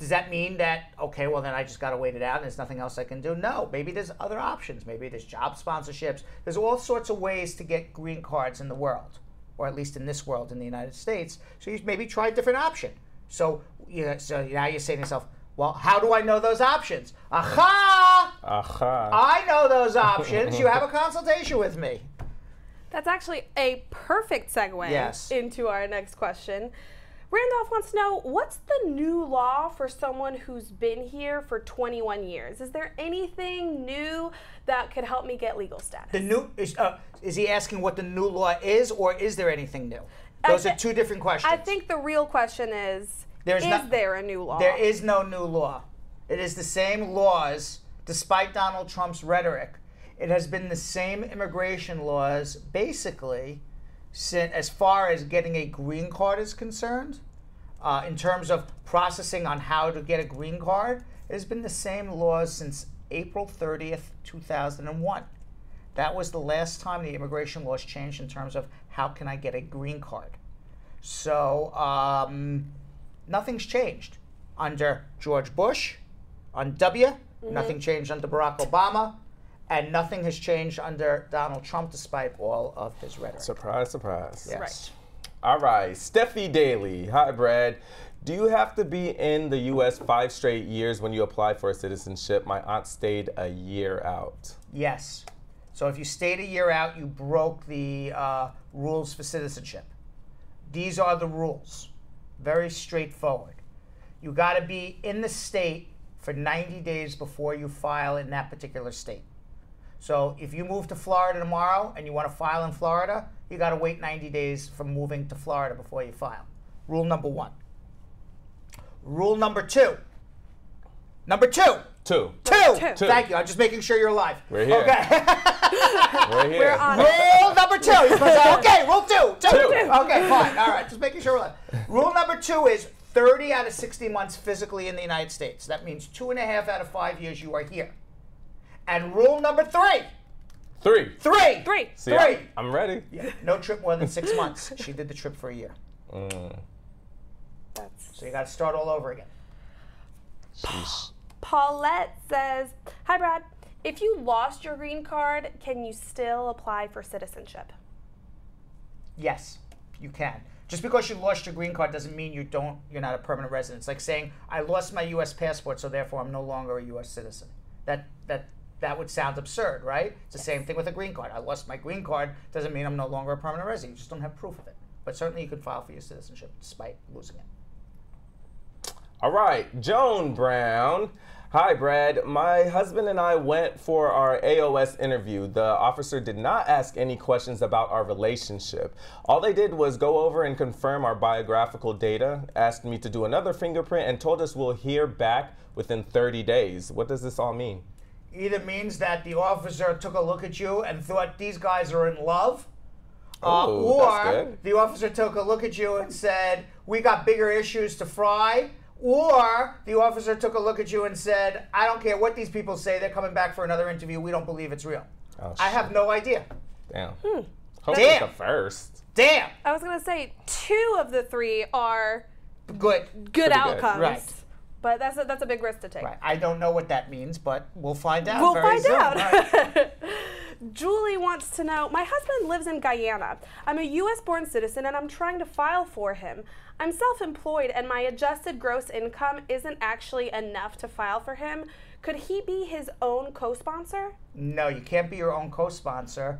that mean that, okay, well, then I just got to wait it out and there's nothing else I can do? No, maybe there's other options. Maybe there's job sponsorships. There's all sorts of ways to get green cards in the world, or at least in this world in the United States. So you maybe try a different option. So now you're saying to yourself, well, how do I know those options? Aha! I know those options. You have a consultation with me. That's actually a perfect segue into our next question. Randolph wants to know, what's the new law for someone who's been here for 21 years? Is there anything new that could help me get legal status? The new is he asking what the new law is, or is there anything new? Those are two different questions. I think the real question is there a new law? There is no new law. It is the same laws, despite Donald Trump's rhetoric. It has been the same immigration laws, basically, as far as getting a green card is concerned. In terms of processing on how to get a green card, it has been the same laws since April 30th, 2001. That was the last time the immigration laws changed in terms of how can I get a green card. So nothing's changed under George Bush, on W, nothing changed under Barack Obama, and nothing has changed under Donald Trump, despite all of his rhetoric. Surprise, surprise. Yes. Right. All right, Steffi Daly. Hi, Brad. Do you have to be in the U.S. 5 straight years when you apply for citizenship? My aunt stayed a year out. Yes. So if you stayed a year out, you broke the rules for citizenship. These are the rules. Very straightforward. You got to be in the state for 90 days before you file in that particular state. So if you move to Florida tomorrow and you want to file in Florida, you got to wait 90 days from moving to Florida before you file. Rule number 1. Rule number 2. Number 2. Two. Thank you. I'm just making sure you're alive. We're here. Okay. We're here. We're on Rule number 2. You're supposed to say, okay, rule 2. Okay, fine. All right. Just making sure we're alive. Rule number 2 is 30 out of 60 months physically in the United States. That means 2.5 out of 5 years you are here. And rule number 3. Three. See, I'm ready. Yeah, no trip more than 6 months. She did the trip for a year. So you got to start all over again. Sheesh. Paulette says, hi, Brad. If you lost your green card, can you still apply for citizenship? Yes, you can. Just because you lost your green card doesn't mean you're not a permanent resident. It's like saying, I lost my U.S. passport, so therefore I'm no longer a U.S. citizen. That would sound absurd, right? It's the same thing with a green card. I lost my green card, doesn't mean I'm no longer a permanent resident. You just don't have proof of it. But certainly you could file for your citizenship despite losing it. All right, Joan Brown. Hi, Brad. My husband and I went for our AOS interview. The officer did not ask any questions about our relationship. All they did was go over and confirm our biographical data, asked me to do another fingerprint, and told us we'll hear back within 30 days. What does this all mean? Either means that the officer took a look at you and thought these guys are in love, or the officer took a look at you and said, we got bigger issues to fry, or the officer took a look at you and said, I don't care what these people say, they're coming back for another interview, we don't believe it's real. Oh, I have no idea. Damn. Hope it's the first. Damn. I was going to say 2 of the 3 are good outcomes. Right. But that's a big risk to take. Right. I don't know what that means, but we'll find out. We'll very find soon. out. Right. Julie wants to know, my husband lives in Guyana. I'm a U.S.-born citizen, and I'm trying to file for him. I'm self-employed, and my adjusted gross income isn't actually enough to file for him. Could he be his own co-sponsor? No, you can't be your own co-sponsor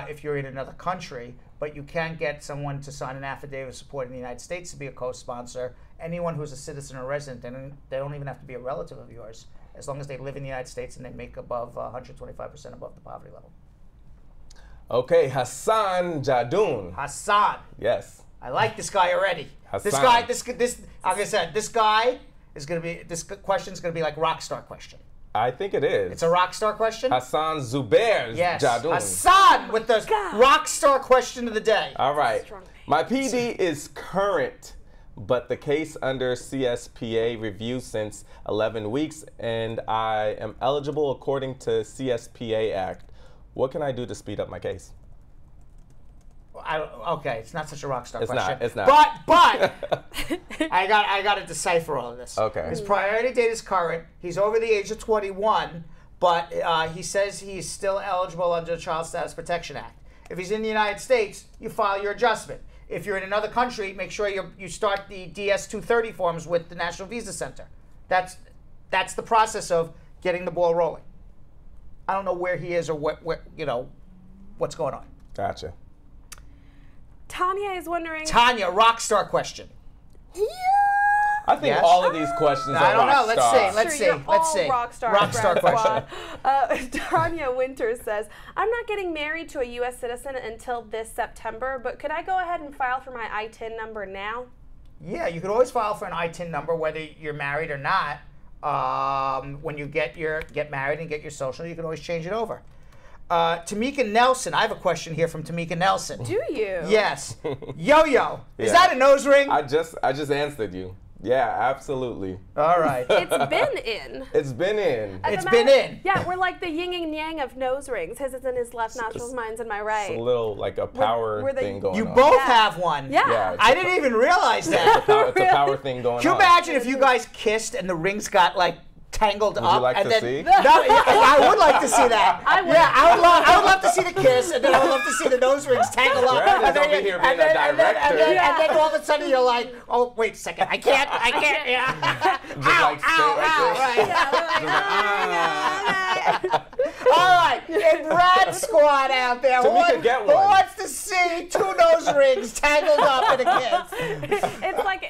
if you're in another country, but you can get someone to sign an affidavit of support in the United States to be a co-sponsor. Anyone who's a citizen or resident, they don't even have to be a relative of yours, as long as they live in the United States and they make above 125% above the poverty level. Okay, Hassan Jadoon. Hassan. Yes. I like this guy already. Hassan. This like I said, this guy is going to be, this question's going to be like rock star question. I think it is. It's a rock star question? Hassan Zubair Jadoon. Hassan with the rock star question of the day. All right. My PD is current, but the case under CSPA review since 11 weeks, and I am eligible according to CSPA Act. What can I do to speed up my case? Okay, it's not such a rock star question. It's not. But I got to decipher all of this. Okay. His priority date is current. He's over the age of 21, but he says he's still eligible under the Child Status Protection Act. If he's in the United States, you file your adjustment. If you're in another country, make sure you start the DS-230 forms with the National Visa Center. That's the process of getting the ball rolling. I don't know where he is or what's going on. Gotcha. Tanya is wondering. Tanya, rock star question. Yeah. I think all of these questions are rock stars. Let's see. Rock star question. Tanya Winters says, I'm not getting married to a U.S. citizen until this September, but could I go ahead and file for my ITIN number now? Yeah, you could always file for an ITIN number whether you're married or not. When you get married and get your social, you can always change it over. Tamika Nelson, I have a question here from Tamika Nelson. Do you? Yes. Yo-yo, is that a nose ring? I just answered you. Yeah, absolutely. All right. It's been in. It's been in. It's been in. Yeah, we're like the yin and yang of nose rings. His is in his left nostril, mine's in my right. It's a little like a power thing going on. You both have one. Yeah. I didn't even realize that. It's a power thing going on. Can you imagine if you guys kissed and the rings got like tangled up? Would you like to see? No, I would like to see that. I would love to see the kiss, and then I would love to see the nose rings tangled up. Brad is over here being a director. And then all of a sudden you're like, oh, wait a second, I can't. Yeah. All right, in Brad Squad out there, who wants to see 2 nose rings tangled up in a kiss?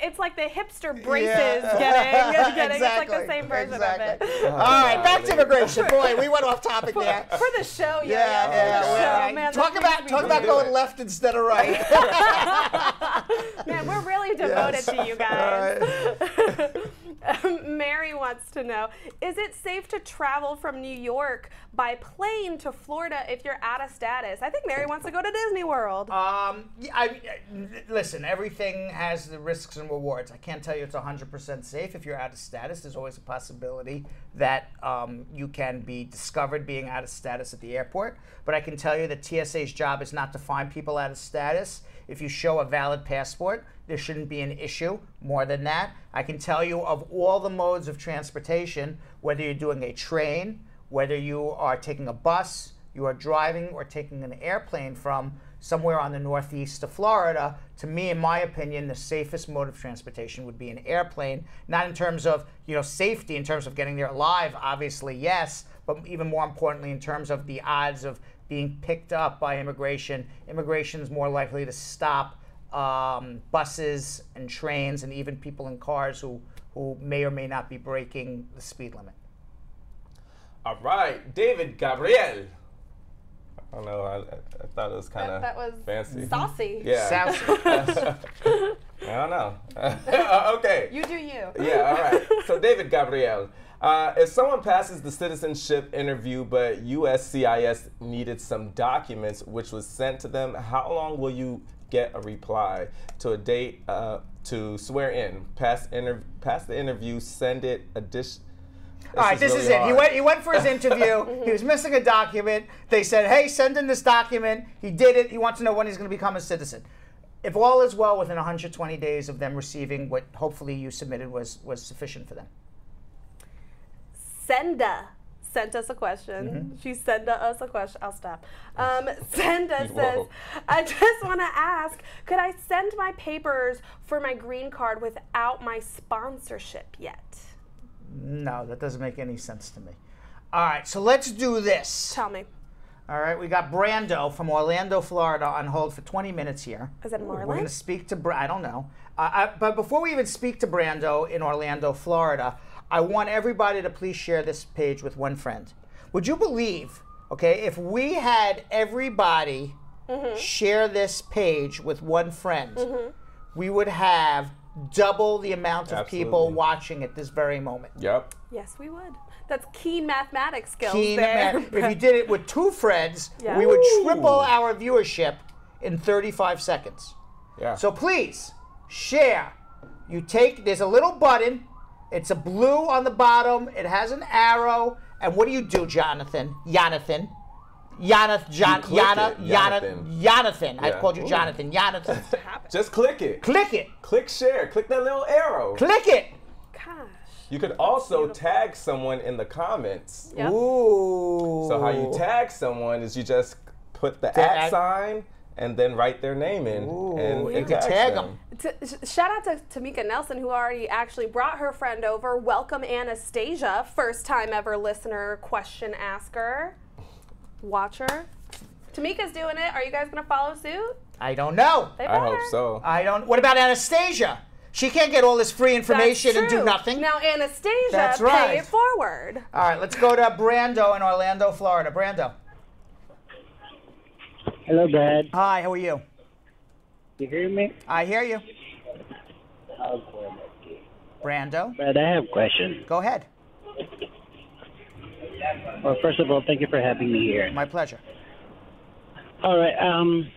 It's like the hipster braces getting. It's like the same version of it. All right, back to immigration. Boy, we went off topic there. For the show, Man, talk about going left instead of right. Man, we're really devoted to you guys. Mary wants to know, is it safe to travel from New York by plane to Florida if you're out of status? I think Mary wants to go to Disney World. Listen, everything has the risks and rewards. I can't tell you it's 100% safe. If you're out of status, there's always a possibility that you can be discovered being out of status at the airport. But I can tell you that TSA's job is not to find people out of status. If you show a valid passport, there shouldn't be an issue. More than that, I can tell you of all the modes of transportation, whether you're doing a train, whether you are taking a bus, you are driving or taking an airplane from somewhere on the northeast to Florida, to me, in my opinion, the safest mode of transportation would be an airplane. Not in terms of, safety, in terms of getting there alive, obviously, yes, but even more importantly, in terms of the odds of being picked up by immigration. Immigration is more likely to stop buses and trains and even people in cars who may or may not be breaking the speed limit. All right, David Gabriel. I don't know, I thought it was kind of fancy. Saucy. Yeah. Saucy. I don't know. Okay. You do you. Yeah, all right. So David Gabriel, if someone passes the citizenship interview but USCIS needed some documents which was sent to them, how long will you get a reply to a date to swear in? Pass the interview, send it All right, this is it. He went for his interview. He was missing a document. They said, hey, send in this document. He did it. He wants to know when he's going to become a citizen. If all is well, within 120 days of them receiving what hopefully you submitted was sufficient for them. Senda sent us a question. She sent us a question. I'll stop. Senda says, I just want to ask, could I send my papers for my green card without my sponsorship yet? No, that doesn't make any sense to me. All right, so let's do this. Tell me. All right, we got Brando from Orlando, Florida on hold for 20 minutes here. Is it Marlon? We're going to speak to I don't know. But before we even speak to Brando in Orlando, Florida, I want everybody to please share this page with one friend. Would you believe, okay, if we had everybody share this page with one friend, we would have double the amount of people watching at this very moment. Yep. Yes, we would. That's keen mathematics skills Keen there. If you did it with two friends, we would triple our viewership in 35 seconds. Yeah. So please, share. There's a little button. It's a blue on the bottom. It has an arrow. And what do you do, Jonathan? Jonathan. I called you Jonathan. Jonathan. Just click it. Click it. Click share. Click that little arrow. Click it. Gosh. You could also tag someone in the comments. Yep. Ooh. So how you tag someone is you just put the @ sign and then write their name in. And you can tag them. Shout out to Tamika Nelson, who already actually brought her friend over. Welcome, Anastasia, first time ever listener, question asker, watcher. Tamika's doing it. Are you guys going to follow suit? I don't know. They I hope so. What about Anastasia? She can't get all this free information and do nothing. Now, Anastasia, pay it forward. All right, let's go to Brando in Orlando, Florida. Brando. Hello, Brad. Hi, how are you? You hear me? I hear you. Brando? Brad, I have a question. Go ahead. Well, first of all, thank you for having me here. My pleasure. All right,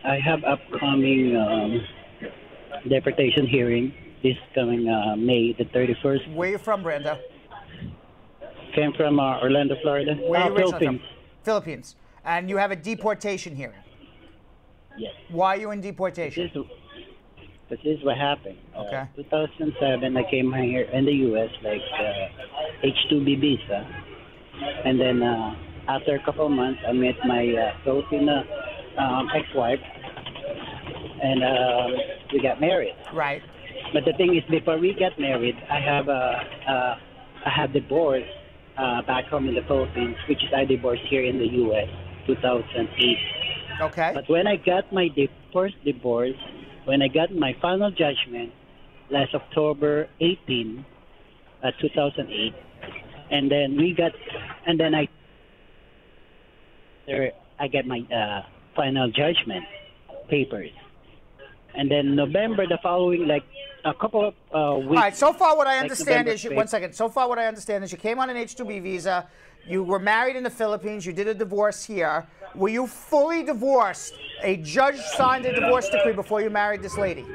I have upcoming deportation hearing this coming May the 31st. Where are you from, Brando? Came from Orlando, Florida. Where are you originally Philippines. from? Philippines. And you have a deportation hearing? Yes. Why are you in deportation? This is what happened. Okay. 2007, I came here in the U.S. like H-2B visa. And then after a couple of months, I met my Filipino ex-wife. And we got married. Right. But the thing is, before we got married, I have divorced back home in the Philippines, which is I divorced here in the U.S. 2008. Okay. But when I got my first divorce, when I got my final judgment last October 18, 2008, and then I got my final judgment papers. And then November, the following, like a couple of weeks. All right, so far what I like understand November is, 5th. one second. So far what I understand is you came on an H-2B visa, you were married in the Philippines, you did a divorce here. Were you fully divorced? A judge signed a divorce decree before you married this lady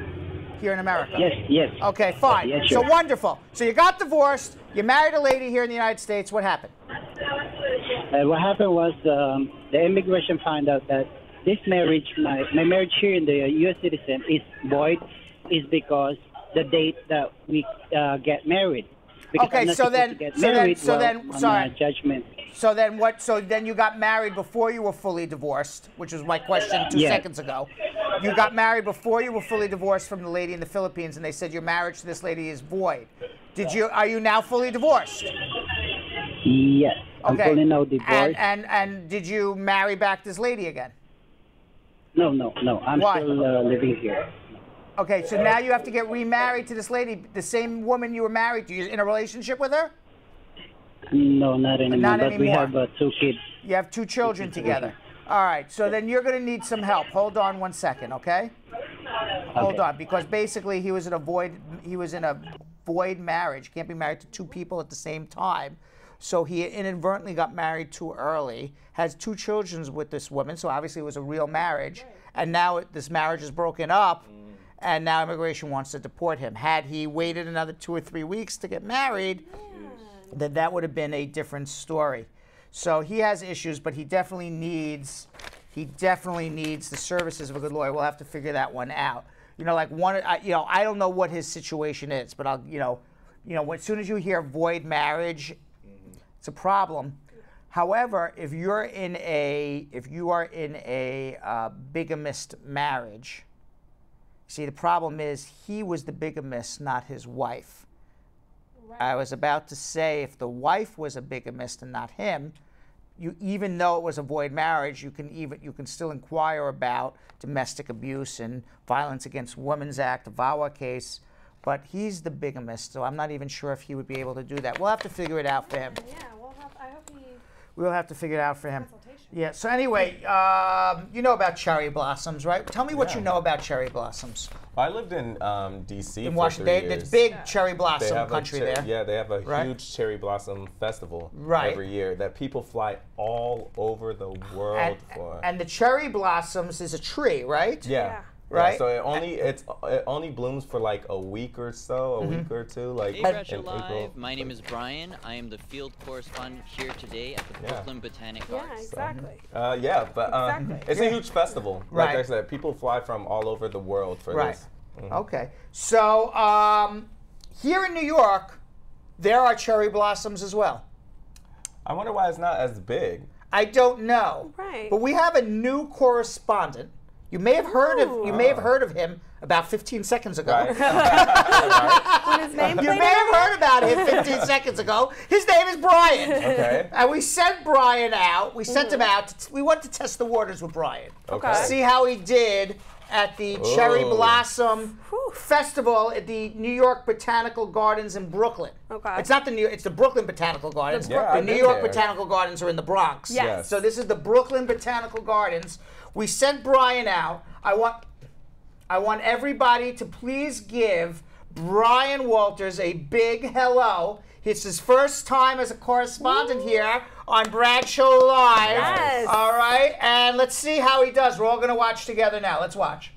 here in America? Yes. Okay, fine. Yes, so sure. wonderful. So you got divorced, you married a lady here in the United States. What happened? What happened was the immigration found out that this marriage, my marriage here in the U.S. citizen is void, is because the date that we get married. Because Okay, I'm not so supposed then, to get so then, married so then, on sorry. judgment. So then what? So then you got married before you were fully divorced, which was my question 2 Yeah. seconds ago. You got married before you were fully divorced from the lady in the Philippines, and they said your marriage to this lady is void. Are you now fully divorced? Yes, I'm Okay. fully now divorced. And did you marry back this lady again? No. I'm Why? still living here. Okay, so now you have to get remarried to this lady, the same woman you were married to. You're in a relationship with her? No, not anymore. Not but we anymore. have 2 kids. You have 2 children together. All right, so then you're going to need some help. Hold on 1 second, okay? Hold on, because basically he was in a void marriage. You can't be married to 2 people at the same time. So he inadvertently got married too early, has 2 children with this woman, so obviously it was a real marriage. And now this marriage is broken up, and now immigration wants to deport him. Had he waited another 2 or 3 weeks to get married, then that would have been a different story. So he has issues, but he definitely needs the services of a good lawyer. We'll have to figure that one out. You know, like I don't know what his situation is, but as soon as you hear void marriage, it's a problem. However, if you are in a bigamist marriage, see, the problem is he was the bigamist, not his wife. Right. I was about to say, if the wife was a bigamist and not him, even though it was a void marriage, you can still inquire about domestic abuse and Violence Against Women's Act, the VAWA case. But he's the bigamist, so I'm not even sure if he would be able to do that. We'll have to figure it out for him. Yeah, I hope he... We'll have to figure it out for him. Yeah, so anyway, you know about cherry blossoms, right? Tell me what you know about cherry blossoms. I lived in D.C. in for Washington. 3 years. It's big cherry blossom country there. Yeah, they have a right? huge cherry blossom festival right. every year that people fly all over the world for. And the cherry blossoms is a tree, right? Yeah. Right. Yeah, so it only blooms for like a week or so, a week or two, like in April. My name is Brian. I am the field correspondent here today at the Brooklyn Botanic Gardens. Yeah, exactly. It's a huge festival. Like I said, people fly from all over the world for this. Okay. So here in New York, there are cherry blossoms as well. I wonder why it's not as big. I don't know. Right. But we have a new correspondent. You may have heard of him about 15 seconds ago. When his name you may have heard about him 15 seconds ago. His name is Brian. Okay. And we sent Brian out. We sent him out. We wanted to test the waters with Brian. Okay. See how he did at the Cherry Blossom Festival at the New York Botanical Gardens in Brooklyn. Okay. It's not it's the Brooklyn Botanical Gardens. Yeah, the New York Botanical Gardens are in the Bronx. Yes. So this is the Brooklyn Botanical Gardens. We sent Brian out. I want everybody to please give Brian Walters a big hello. It's his first time as a correspondent here on Bradshaw Live. Yes. All right, and let's see how he does. We're all going to watch together now. Let's watch.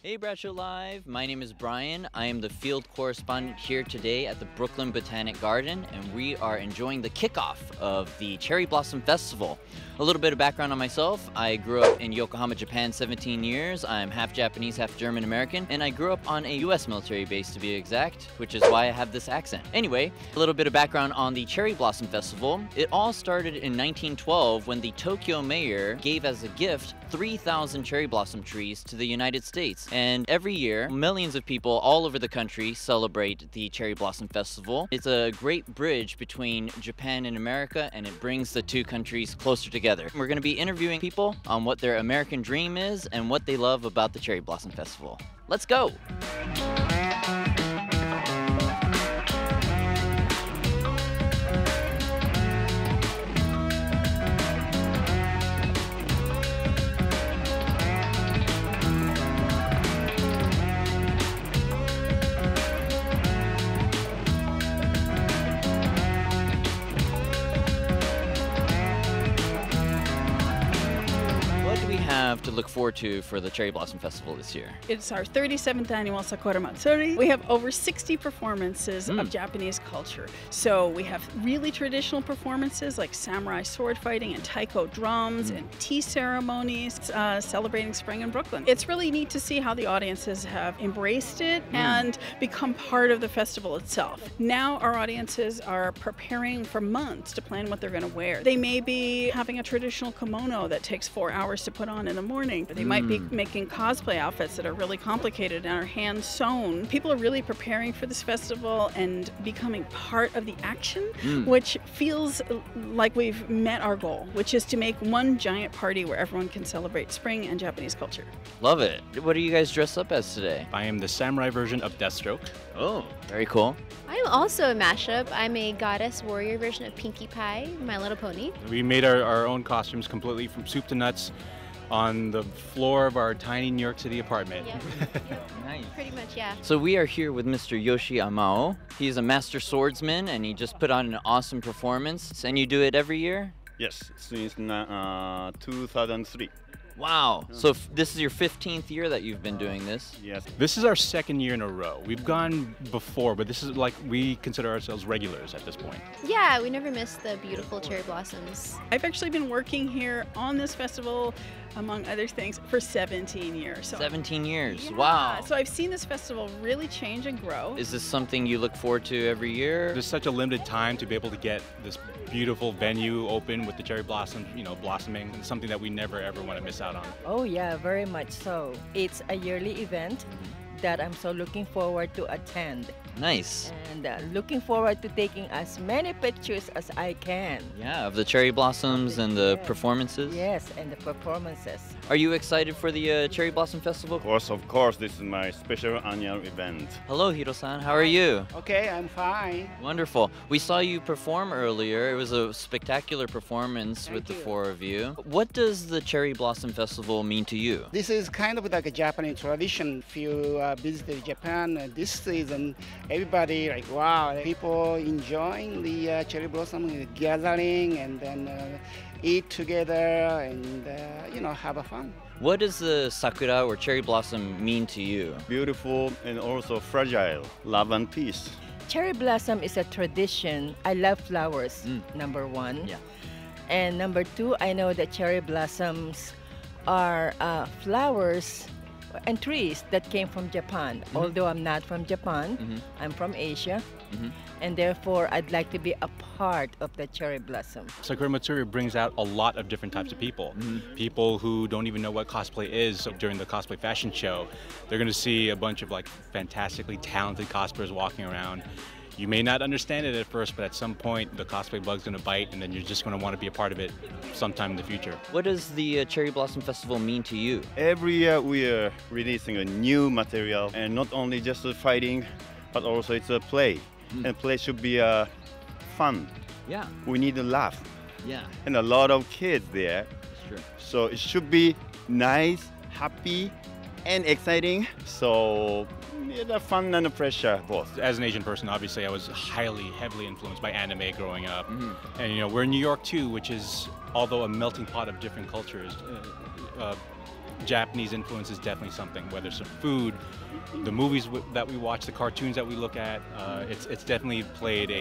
Hey Bradshaw Live, my name is Brian. I am the field correspondent here today at the Brooklyn Botanic Garden, and we are enjoying the kickoff of the Cherry Blossom Festival. A little bit of background on myself. I grew up in Yokohama, Japan 17 years. I'm half Japanese, half German American, and I grew up on a US military base to be exact, which is why I have this accent. Anyway, a little bit of background on the Cherry Blossom Festival. It all started in 1912 when the Tokyo mayor gave as a gift 3,000 cherry blossom trees to the United States. And every year, millions of people all over the country celebrate the Cherry Blossom Festival. It's a great bridge between Japan and America, and it brings the two countries closer together. We're going to be interviewing people on what their American dream is and what they love about the Cherry Blossom Festival. Let's go! look forward to for the Cherry Blossom Festival this year? It's our 37th annual Sakura Matsuri. We have over 60 performances of Japanese culture. So we have really traditional performances like samurai sword fighting and taiko drums and tea ceremonies celebrating spring in Brooklyn. It's really neat to see how the audiences have embraced it and become part of the festival itself. Now our audiences are preparing for months to plan what they're going to wear. They may be having a traditional kimono that takes 4 hours to put on in the morning. They might be making cosplay outfits that are really complicated and are hand sewn. People are really preparing for this festival and becoming part of the action, which feels like we've met our goal, which is to make one giant party where everyone can celebrate spring and Japanese culture. Love it. What are you guys dressed up as today? I am the samurai version of Deathstroke. Oh, very cool. I'm also a mashup. I'm a goddess warrior version of Pinkie Pie, My Little Pony. We made our own costumes completely from soup to nuts on the floor of our tiny New York City apartment. Yep. Nice. Pretty much, yeah. So we are here with Mr. Yoshi Amao. He's a master swordsman and he just put on an awesome performance. And you do it every year? Yes, since 2003. Wow. So this is your 15th year that you've been doing this? Yes. This is our second year in a row. We've gone before, but this is like we consider ourselves regulars at this point. Yeah, we never miss the beautiful cherry blossoms. I've actually been working here on this festival, among other things, for 17 years. So 17 years, yeah, wow. So I've seen this festival really change and grow. Is this something you look forward to every year? There's such a limited time to be able to get this beautiful venue open with the cherry blossoms, blossoming, and something that we never ever want to miss out on. Oh yeah, very much so. It's a yearly event that I'm so looking forward to attend. Nice. And looking forward to taking as many pictures as I can. Yeah, of the cherry blossoms and the performances? Yes, and the performances. Are you excited for the Cherry Blossom Festival? Of course, this is my special annual event. Hello, Hiro-san. How are you? Okay, I'm fine. Wonderful. We saw you perform earlier. It was a spectacular performance with the four of you. What does the Cherry Blossom Festival mean to you? This is kind of like a Japanese tradition. If you visited Japan this season, everybody like, wow, people enjoying the cherry blossom gathering and then eat together and, have a fun. What does the sakura or cherry blossom mean to you? Beautiful and also fragile. Love and peace. Cherry blossom is a tradition. I love flowers, number one. Yeah. And number two, I know that cherry blossoms are flowers and trees that came from Japan. Although I'm not from Japan, I'm from Asia. And therefore, I'd like to be a part of the cherry blossom. Sakura Matsuri brings out a lot of different types of people. People who don't even know what cosplay is. So during the cosplay fashion show, they're going to see a bunch of fantastically talented cosplayers walking around. You may not understand it at first, but at some point the cosplay bug's going to bite and then you're just going to want to be a part of it sometime in the future. What does the Cherry Blossom Festival mean to you? Every year we are releasing a new material, and not only just fighting, but also it's a play. And play should be fun. Yeah. We need to laugh. Yeah. And a lot of kids there. That's true. So it should be nice, happy, and exciting. So the fun and the pressure both. As an Asian person, obviously I was heavily influenced by anime growing up. And we're in New York too, which is, although a melting pot of different cultures, Japanese influence is definitely something, whether it's food, the movies that we watch, the cartoons that we look at, it's definitely played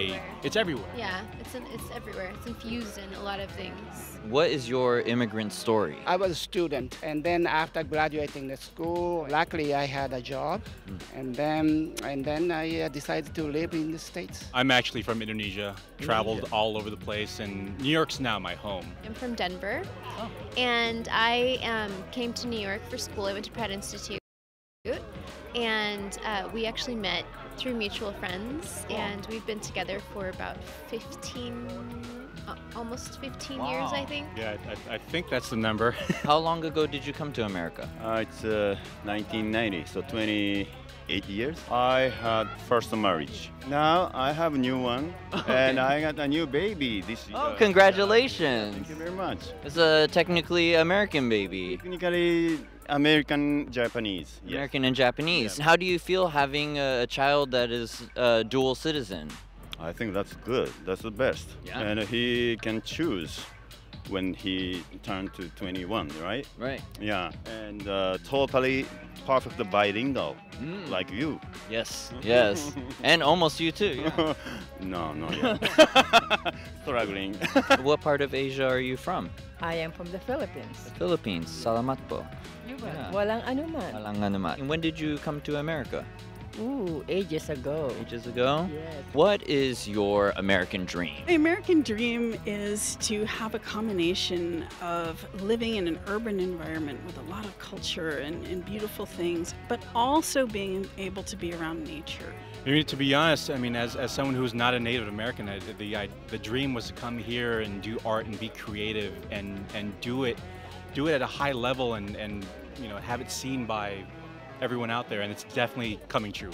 it's everywhere. Yeah, it's everywhere. It's infused in a lot of things. What is your immigrant story? I was a student, and then after graduating the school, luckily I had a job, and then I decided to live in the States. I'm actually from Indonesia, traveled all over the place, and New York's now my home. I'm from Denver, and I came to New York for school. I went to Pratt Institute, and we actually met through mutual friends, and we've been together for about almost 15 years, I think. Yeah, I think that's the number. How long ago did you come to America? It's 1990, so 28 years. I had first marriage. Now I have a new one, and I got a new baby this year. Oh, congratulations! Thank you very much. It's a technically American baby. Technically American Japanese. Yes. American and Japanese. Yeah. How do you feel having a child that is a dual citizen? I think that's good. That's the best. Yeah. And he can choose when he turned to 21, right? Right. Yeah, and totally perfect bilingual, like you. Yes, yes. And almost you too. Yeah. No, not yet. Struggling. What part of Asia are you from? I am from the Philippines. The Philippines. Salamat po. Yeah. Walang anuman. Walang anuman. And when did you come to America? Ooh, ages ago. Ages ago? Yes. What is your American dream? The American dream is to have a combination of living in an urban environment with a lot of culture and beautiful things, but also being able to be around nature. I mean, to be honest, I mean, as someone who's not a Native American, the dream was to come here and do art and be creative and do it at a high level and you know, have it seen by everyone out there, and it's definitely coming true.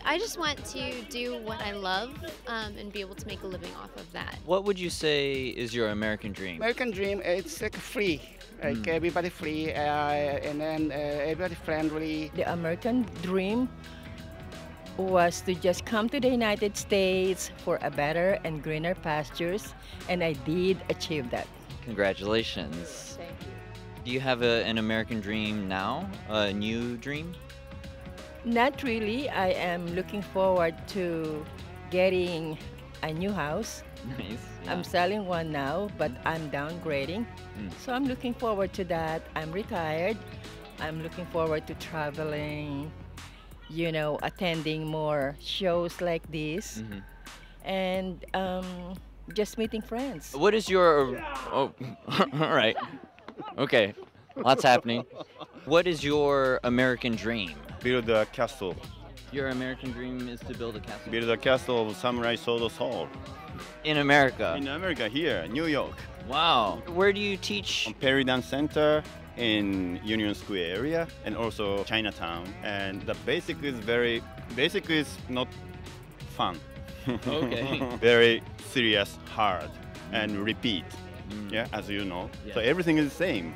I just want to do what I love and be able to make a living off of that. What would you say is your American dream? American dream, it's like free, like everybody free, and then everybody friendly. The American dream was to just come to the United States for a better and greener pastures, and I did achieve that. Congratulations. Thank you. Do you have an American dream now? A new dream? Not really. I am looking forward to getting a new house. Nice. Yeah. I'm selling one now, but I'm downgrading. So I'm looking forward to that. I'm retired. I'm looking forward to traveling, you know, attending more shows like this, and just meeting friends. What is your... Oh, all right. Okay, lots happening. What is your American dream? Build a castle. Your American dream is to build a castle? Build a castle of Samurai Sword Hall. In America? In America, here, New York. Wow. Where do you teach? On Perry Dance Center in Union Square area, and also Chinatown. And the basic is not fun. Okay. Very serious, hard, and repeat. Yeah, as you know. Yeah. So everything is the same.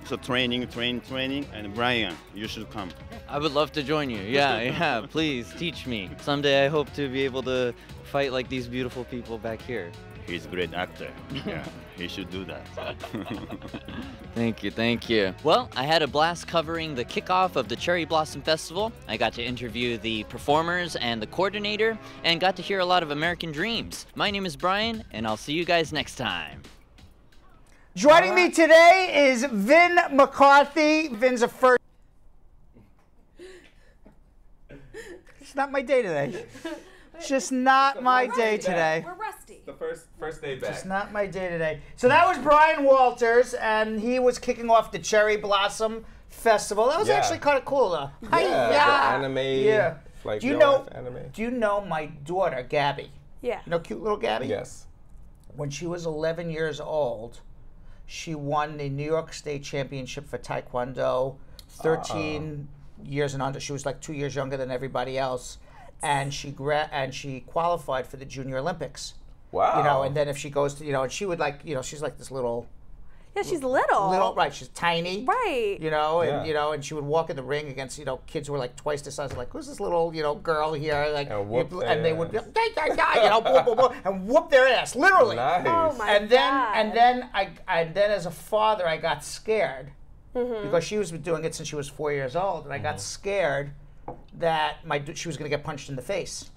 So training, and Brian, you should come. I would love to join you. Yeah, please teach me. Someday I hope to be able to fight like these beautiful people back here. He's a great actor. Yeah, he should do that. Thank you. Well, I had a blast covering the kickoff of the Cherry Blossom Festival. I got to interview the performers and the coordinator, and got to hear a lot of American dreams. My name is Brian, and I'll see you guys next time. Joining me today is Vin McCarthy. Vin's a first. It's not my day today. Just not my day today. We're rusty. The first day back. Just not my day today. So that was Brian Walters, and he was kicking off the Cherry Blossom Festival. That was actually kind of cool, though. Yeah. Anime. Yeah. Like do you know my daughter, Gabby? Yeah. You know cute little Gabby? Yes. When she was 11 years old, she won the New York State Championship for Taekwondo, 13 years and under. She was like 2 years younger than everybody else. And she qualified for the Junior Olympics. Wow. You know, and then if she goes to, and she would she's like this little. Yeah, she's little. Right, she's tiny. Right. And she would walk in the ring against, kids who were like twice the size. Like, who's this little, girl here? Like, and they would, boom, boom, boom, and whoop their ass, literally. Nice. Oh my and then as a father, I got scared Mm-hmm. because she was doing it since she was 4 years old, and I got scared that she was going to get punched in the face.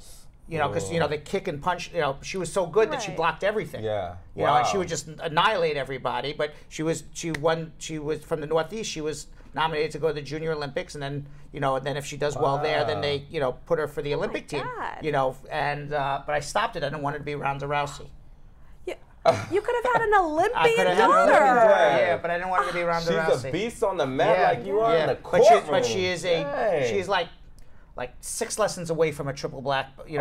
Because they kick and punch. She was so good that she blocked everything. Yeah. And she would just annihilate everybody. But she was from the Northeast. She was nominated to go to the Junior Olympics, and then and then if she does well there, then they put her for the Olympic team. But I stopped it. I didn't want her to be Ronda Rousey. You could have had an Olympian daughter. Yeah, but I didn't want her to be Ronda Rousey. She's a beast on the mat like you are in the courtroom. But she's like 6 lessons away from a triple black, three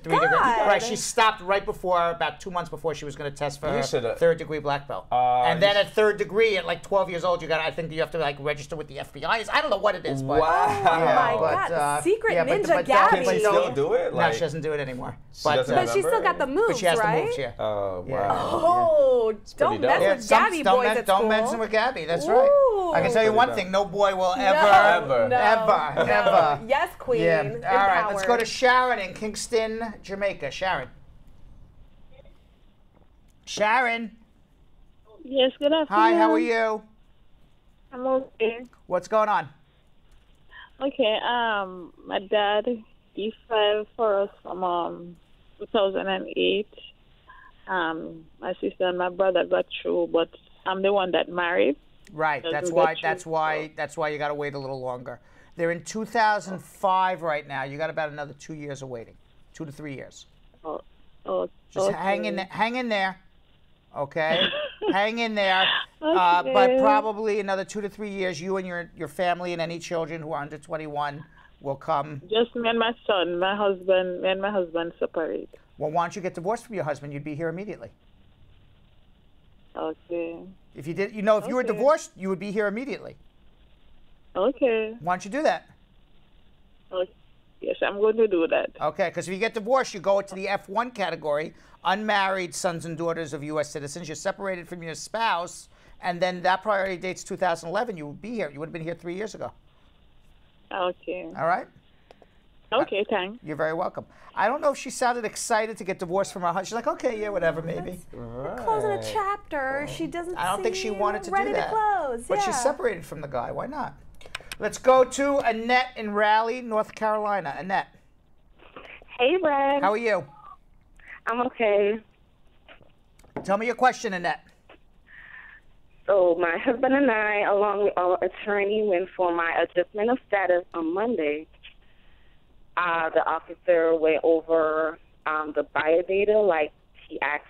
degree. Right, she stopped right before, about 2 months before she was going to test for her 3rd degree black belt. And then at 3rd degree, at like 12 years old, I think you have to like register with the FBI. I don't know what it is, but God, secret ninja Gabby. Can she still do it? No, she doesn't do it anymore. But she still got the moves, but she has right? the moves, yeah. Oh, wow. Oh, don't mess with Gabby boys at school. Don't mess with Gabby, that's right. I can tell you one thing, no boy will ever. Yes, queen. Yeah. All right, let's go to Sharon in Kingston, Jamaica. Sharon. Yes, good afternoon. Hi, how are you? I'm okay. What's going on? Okay, my dad, he filed for us from 2008. My sister and my brother got through, but I'm the one that married. Right. That's why you got to wait a little longer. They're in 2005 right now. You got about another 2 years of waiting, 2 to 3 years. Just hang in there. Okay, hang in there. Okay. But probably another 2 to 3 years, you and your family and any children who are under 21 will come. Just me and my son. My husband separate. Well, why don't you get divorced from your husband? You'd be here immediately. Okay. If you did, if you were divorced, you would be here immediately. Okay. Why don't you do that? Okay. Yes, I'm going to do that. Okay, because if you get divorced, you go into the F1 category, unmarried sons and daughters of U.S. citizens. You're separated from your spouse, and then that priority date's 2011. You would be here. You would have been here 3 years ago. Okay. All right? Okay, thanks. You're very welcome. I don't know if she sounded excited to get divorced from her husband. She's like, okay, yeah, whatever, maybe. Closing a chapter. She doesn't. I don't think she wanted to do that. Ready to close. But she's separated from the guy. Why not? Let's go to Annette in Raleigh, North Carolina. Annette. Hey, Brad. How are you? I'm okay. Tell me your question, Annette. So my husband and I, along with our attorney, went for my adjustment of status on Monday. The officer went over the biodata, like he asked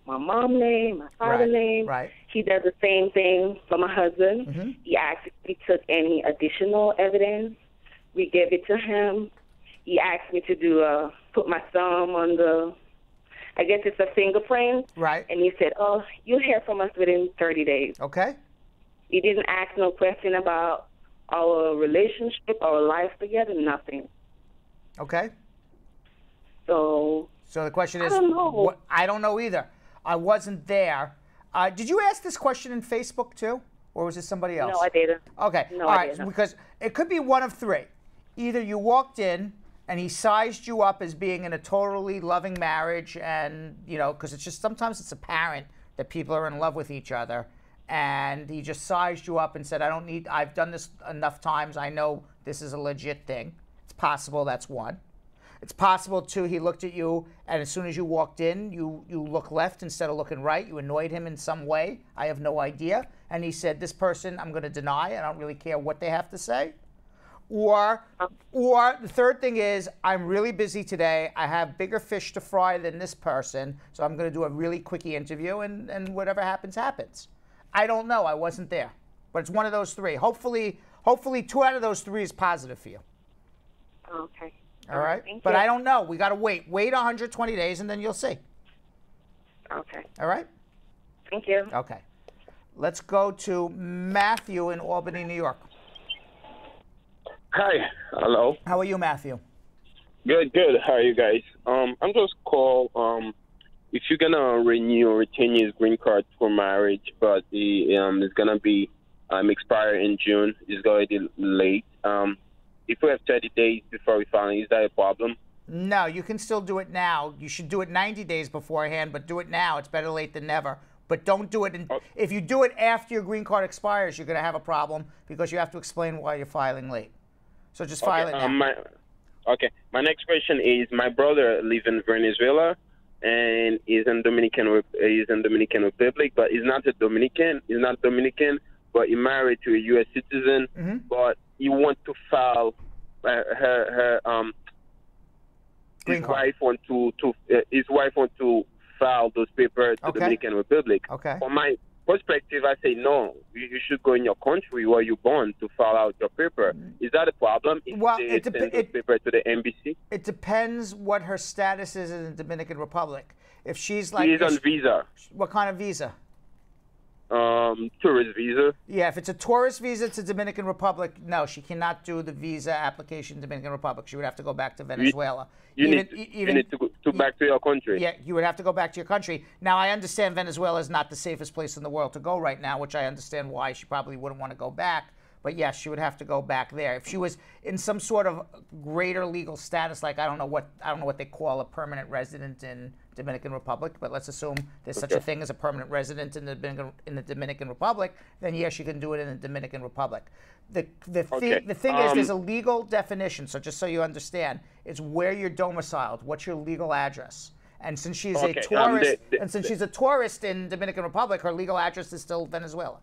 my mom name, my father name. Right. He does the same thing for my husband. Mm-hmm. He asked if we took any additional evidence. We gave it to him. He asked me to put my thumb on the, I guess it's a fingerprint. Right. And he said, oh, you'll hear from us within 30 days. Okay. He didn't ask no question about our relationship, our life together, nothing. Okay. So the question is, I don't know. I don't know either. I wasn't there. Did you ask this question in Facebook too, or was it somebody else? No, I didn't. Okay. No, All I right. didn't. Because it could be one of three. Either you walked in and he sized you up as being in a totally loving marriage, and because it's just sometimes it's apparent that people are in love with each other, and he just sized you up and said, I've done this enough times. I know this is a legit thing. It's possible that's one. It's possible, too, he looked at you, and as soon as you walked in, you look left instead of looking right. You annoyed him in some way. I have no idea. And he said, this person I'm going to deny. I don't really care what they have to say. Or the third thing is, I'm really busy today. I have bigger fish to fry than this person, so I'm going to do a really quickie interview, and whatever happens, happens. I don't know. I wasn't there. But it's one of those three. Hopefully 2 out of those 3 is positive for you. Okay. All right. Thank But you. I don't know. We got to wait. Wait 120 days, and then you'll see. Okay. All right? Thank you. Okay. Let's go to Matthew in Albany, New York. Hi. Hello. How are you, Matthew? Good. How are you guys? I'm just call. If you're gonna renew or retain his green card for marriage, but it's gonna be expire in June. It's already late. If we have 30 days before we file, is that a problem? No, you can still do it now. You should do it 90 days beforehand, but do it now. It's better late than never. But don't do it. If you do it after your green card expires, you're going to have a problem because you have to explain why you're filing late. So just file it now. My next question is: my brother lives in Venezuela and is in Dominican Republic, but he's not a Dominican. He's not Dominican, but he married to a U.S. citizen. Mm-hmm. But he wants to file his wife want to file those papers to Dominican Republic. Okay. From my perspective, I say no. You should go in your country where you're born to file out your paper. Is that a problem? If they send those papers to the embassy? It depends what her status is in the Dominican Republic. If she's like, She's on visa. What kind of visa? Tourist visa. Yeah, if it's a tourist visa to Dominican Republic, no, she cannot do the visa application to Dominican Republic. She would have to go back to Venezuela. You need to go back to your country. Yeah, you would have to go back to your country. Now, I understand Venezuela is not the safest place in the world to go right now, which I understand why she probably wouldn't want to go back. But yes, she would have to go back there. If she was in some sort of greater legal status, like I don't know what they call a permanent resident in Dominican Republic, but let's assume there's such a thing as a permanent resident in the Dominican Republic, then yes, you can do it in the Dominican Republic. The thing is, there's a legal definition, so just so you understand, it's where you're domiciled, what's your legal address. And since she's a tourist, in Dominican Republic, her legal address is still Venezuela.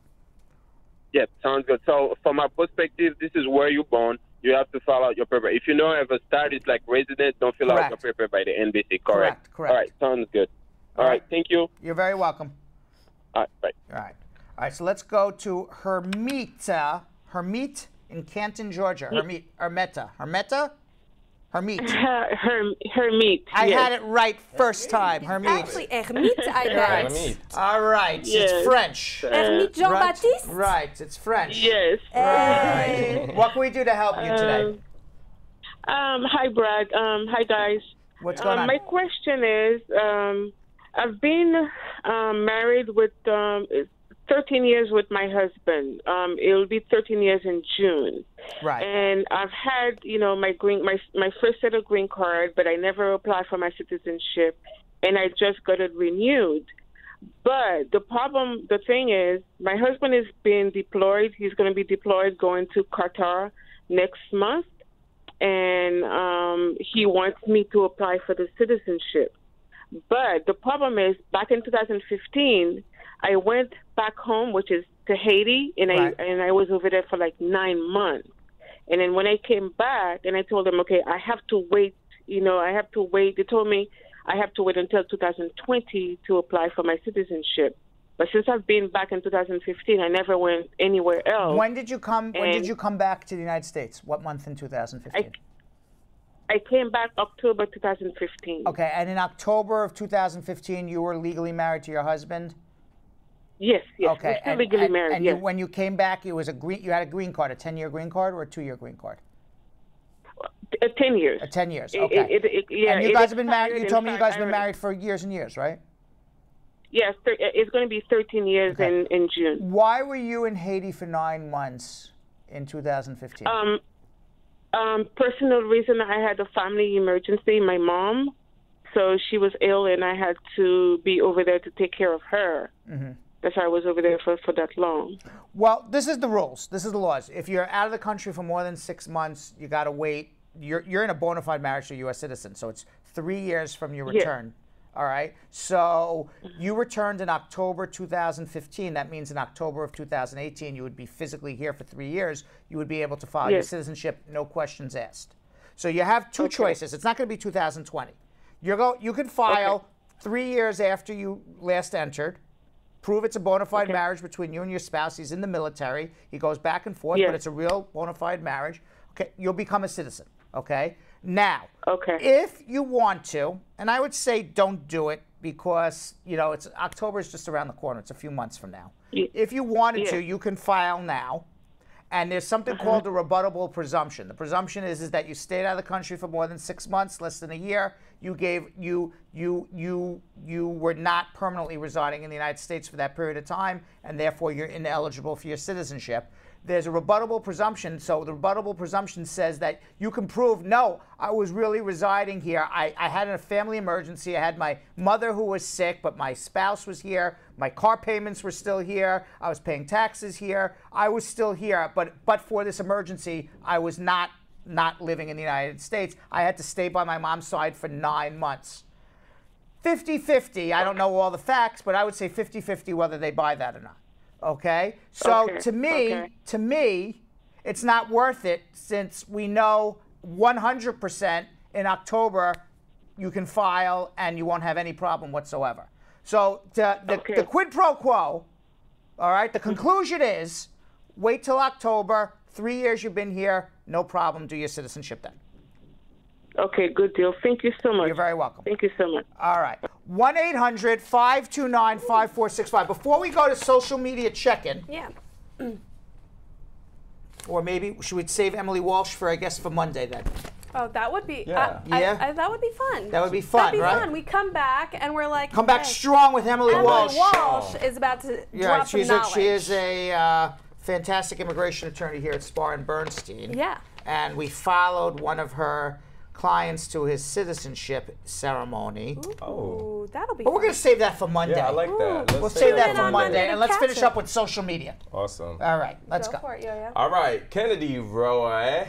Yeah, sounds good. So from my perspective, this is where you're born. You have to fill out your paper. If you don't have a status like resident, don't fill out your paper by the embassy. Correct. All right, sounds good. All right, thank you. You're very welcome. All right, bye. All right, so let's go to Hermita in Canton, Georgia. Hermita. I had it right first time. Hermite. Actually, Hermite, I bet. Right. All right. Yes. It's French. Hermite Jean-Baptiste? Right. It's French. Yes. Right. What can we do to help you today? Hi, Brad. Hi, guys. What's going on? My question is, I've been married with 13 years with my husband. It'll be 13 years in June. Right. And I've had, my first set of green card, but I never applied for my citizenship, and I just got it renewed. But the thing is, my husband is being deployed. He's going to be deployed going to Qatar next month, and he wants me to apply for the citizenship. But the problem is, back in 2015, I went back home, which is to Haiti, and I was over there for like 9 months. And then when I came back, and I told them, okay, I have to wait. I have to wait. They told me I have to wait until 2020 to apply for my citizenship. But since I've been back in 2015, I never went anywhere else. When did you come? When did you come back to the United States? What month in 2015? I came back October 2015. Okay, and in October of 2015, you were legally married to your husband? Yes. Okay, we're still legally married. And yes. when you came back, you had a green card, a 10-year green card, or a 2-year green card? 10 years. 10 years. Okay. And you guys have been married. You told me you guys have been married for years and years, right? Yes, it's going to be 13 years in June. Why were you in Haiti for 9 months in 2015? Personal reason. I had a family emergency. My mom, so she was ill, and I had to be over there to take care of her. Mm-hmm. That's why I was over there for that long. Well, this is the rules. This is the laws. If you're out of the country for more than 6 months, you got to wait. You're in a bona fide marriage to a U.S. citizen, so it's 3 years from your return. All right? So you returned in October 2015. That means in October of 2018, you would be physically here for 3 years. You would be able to file your citizenship, no questions asked. So you have two choices. It's not going to be 2020. You can file 3 years after you last entered. Prove it's a bona fide marriage between you and your spouse. He's in the military. He goes back and forth, but it's a real bona fide marriage. Okay, you'll become a citizen. Okay. Now, if you want to, and I would say don't do it because it's October is just around the corner. It's a few months from now. If you wanted to, you can file now. And there's something called a rebuttable presumption. The presumption is that you stayed out of the country for more than 6 months, less than a year. You were not permanently residing in the United States for that period of time, and therefore you're ineligible for your citizenship. There's a rebuttable presumption. So the rebuttable presumption says that you can prove, no, I was really residing here. I had a family emergency. I had my mother who was sick, but my spouse was here. My car payments were still here. I was paying taxes here. I was still here. But for this emergency, I was not living in the United States. I had to stay by my mom's side for 9 months. 50-50. I don't know all the facts, but I would say 50-50 whether they buy that or not. Okay? So to me, it's not worth it since we know 100% in October you can file and you won't have any problem whatsoever. So the quid pro quo, all right, the conclusion is wait till October, 3 years you've been here, no problem, do your citizenship then. Okay, good deal. Thank you so much. You're very welcome. Thank you so much. All right. 1-800-529-5465. Before we go to social media check-in. Yeah. Or maybe, should we save Emily Walsh for Monday then? Oh, that would be, that would be fun. That would be fun, That'd be right? fun. We come back and we're like, come back strong with Emily Walsh. Emily Walsh is about to drop some knowledge. She is a fantastic immigration attorney here at Spar and Bernstein. Yeah. And we followed one of her clients to his citizenship ceremony. Ooh, that'll be But we're going to save that for Monday. Yeah, I like that. We'll save that for Monday. And let's finish up with social media. Awesome. All right, let's go. For it, Yo-Yo. All right, Kennedy Roy.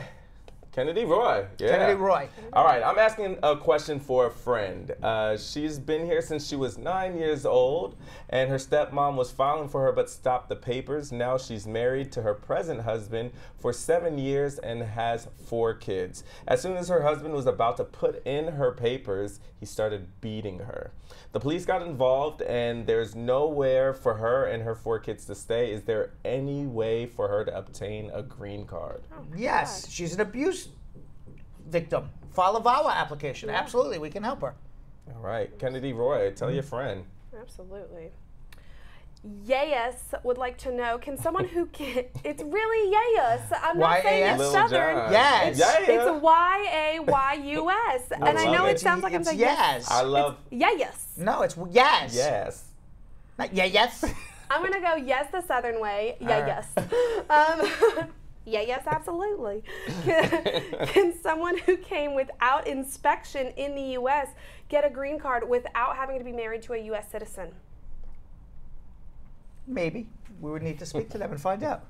Kennedy Roy. Yeah. Kennedy Roy. All right, I'm asking a question for a friend. She's been here since she was 9 years old, and her stepmom was filing for her but stopped the papers. Now she's married to her present husband for 7 years and has 4 kids. As soon as her husband was about to put in her papers, he started beating her. The police got involved, and there's nowhere for her and her 4 kids to stay. Is there any way for her to obtain a green card? Yes, she's an abuse victim. File a VAWA application. Yeah. Absolutely, we can help her. All right, Kennedy Roy, tell your friend. Absolutely. Yes would like to know, can someone who can, it's really yes. I'm not saying it's Southern. Yes. It's Y-A-Y-U-S. And I know it sounds like I'm saying yes. I love. Yes. No, it's yes. Yes. Not yes. I'm going to go yes the Southern way. Yes. Yes, absolutely. Can someone who came without inspection in the U.S. get a green card without having to be married to a U.S. citizen? Maybe. We would need to speak to them and find out.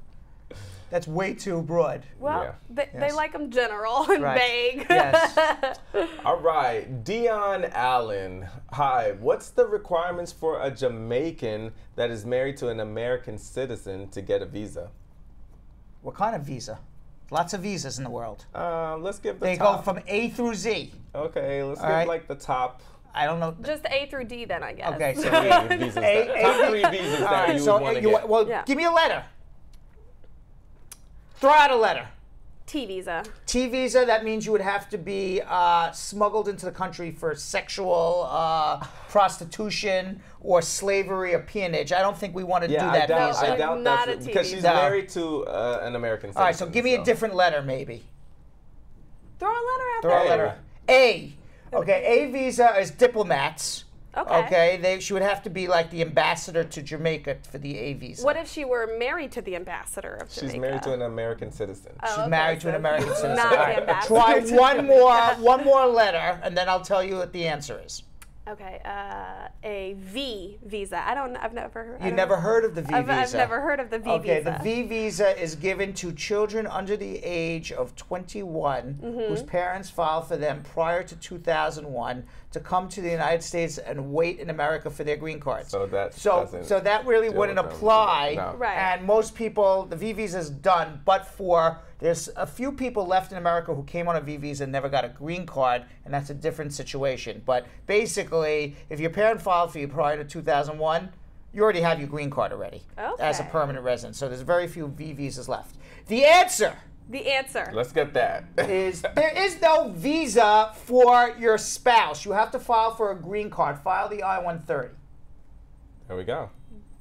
That's way too broad. Well, they like them general and vague. Yes. All right, Dion Allen. Hi, what's the requirements for a Jamaican that is married to an American citizen to get a visa? What kind of visa? Lots of visas in the world. Let's give the They top. go from A through Z. Okay, let's give like the top. I don't know. Just A through D then, I guess. Okay, so top 3 visas that you would want to get. Well, give me a letter. Throw out a letter. T visa. T visa, that means you would have to be smuggled into the country for sexual prostitution or slavery or peonage. I don't think we want to do that visa. I doubt Not that's a because TV. she's married to an American citizen. All right, so give me a different letter, maybe. Throw a letter out Throw there. a letter. A. Okay, A visa is diplomats. Okay. She would have to be like the ambassador to Jamaica for the A visa. What if she were married to the ambassador of Jamaica? She's married to an American citizen. Oh, She's married to an American citizen. Not All the right, ambassador. Try one more letter, and then I'll tell you what the answer is. Okay, a V visa. I've never heard. You never heard of the V visa? I've never heard of the V visa. Okay, the V visa is given to children under the age of 21 whose parents filed for them prior to 2001 to come to the United States and wait in America for their green cards. So that so that really wouldn't apply. No. Right. And most people, the V visa is done, but for there's a few people left in America who came on a V visa and never got a green card, and that's a different situation. But basically, if your parent filed for you prior to 2001, you already have your green card already as a permanent resident. So there's very few V visas left. The answer. Let's get that. Is there is no visa for your spouse. You have to file for a green card. File the I-130. There we go.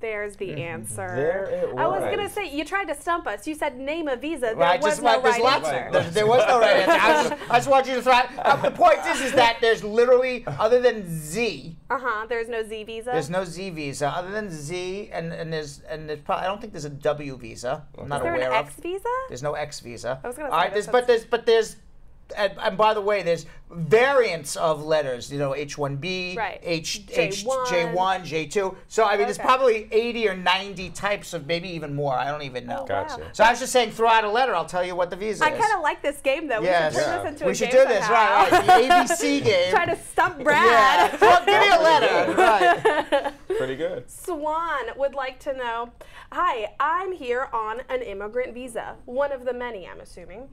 There's the answer. There it was. I was gonna say you tried to stump us. You said name a visa. There Right, was no right answer. There was no right answer. I just want you to throw. The point is that there's literally, other than Z. There's no Z visa. There's no Z visa other than Z, and there's probably, I don't think there's a W visa. I'm not aware of. Is there an X visa? There's no X visa. I was gonna say. All right, but there's. And by the way, there's variants of letters, H1B, J1, J2. So, I mean, there's probably 80 or 90 types of, maybe even more. I don't even know. Gotcha. Wow. So I was just saying, throw out a letter. I'll tell you what the visa is. I kind of like this game, though. Yes. We should turn this into a game. We should do this, right. The ABC game. Try to stump Brad. Yeah. Well, give me a letter. Right. Pretty good. Swan would like to know, hi, I'm here on an immigrant visa. One of the many, I'm assuming.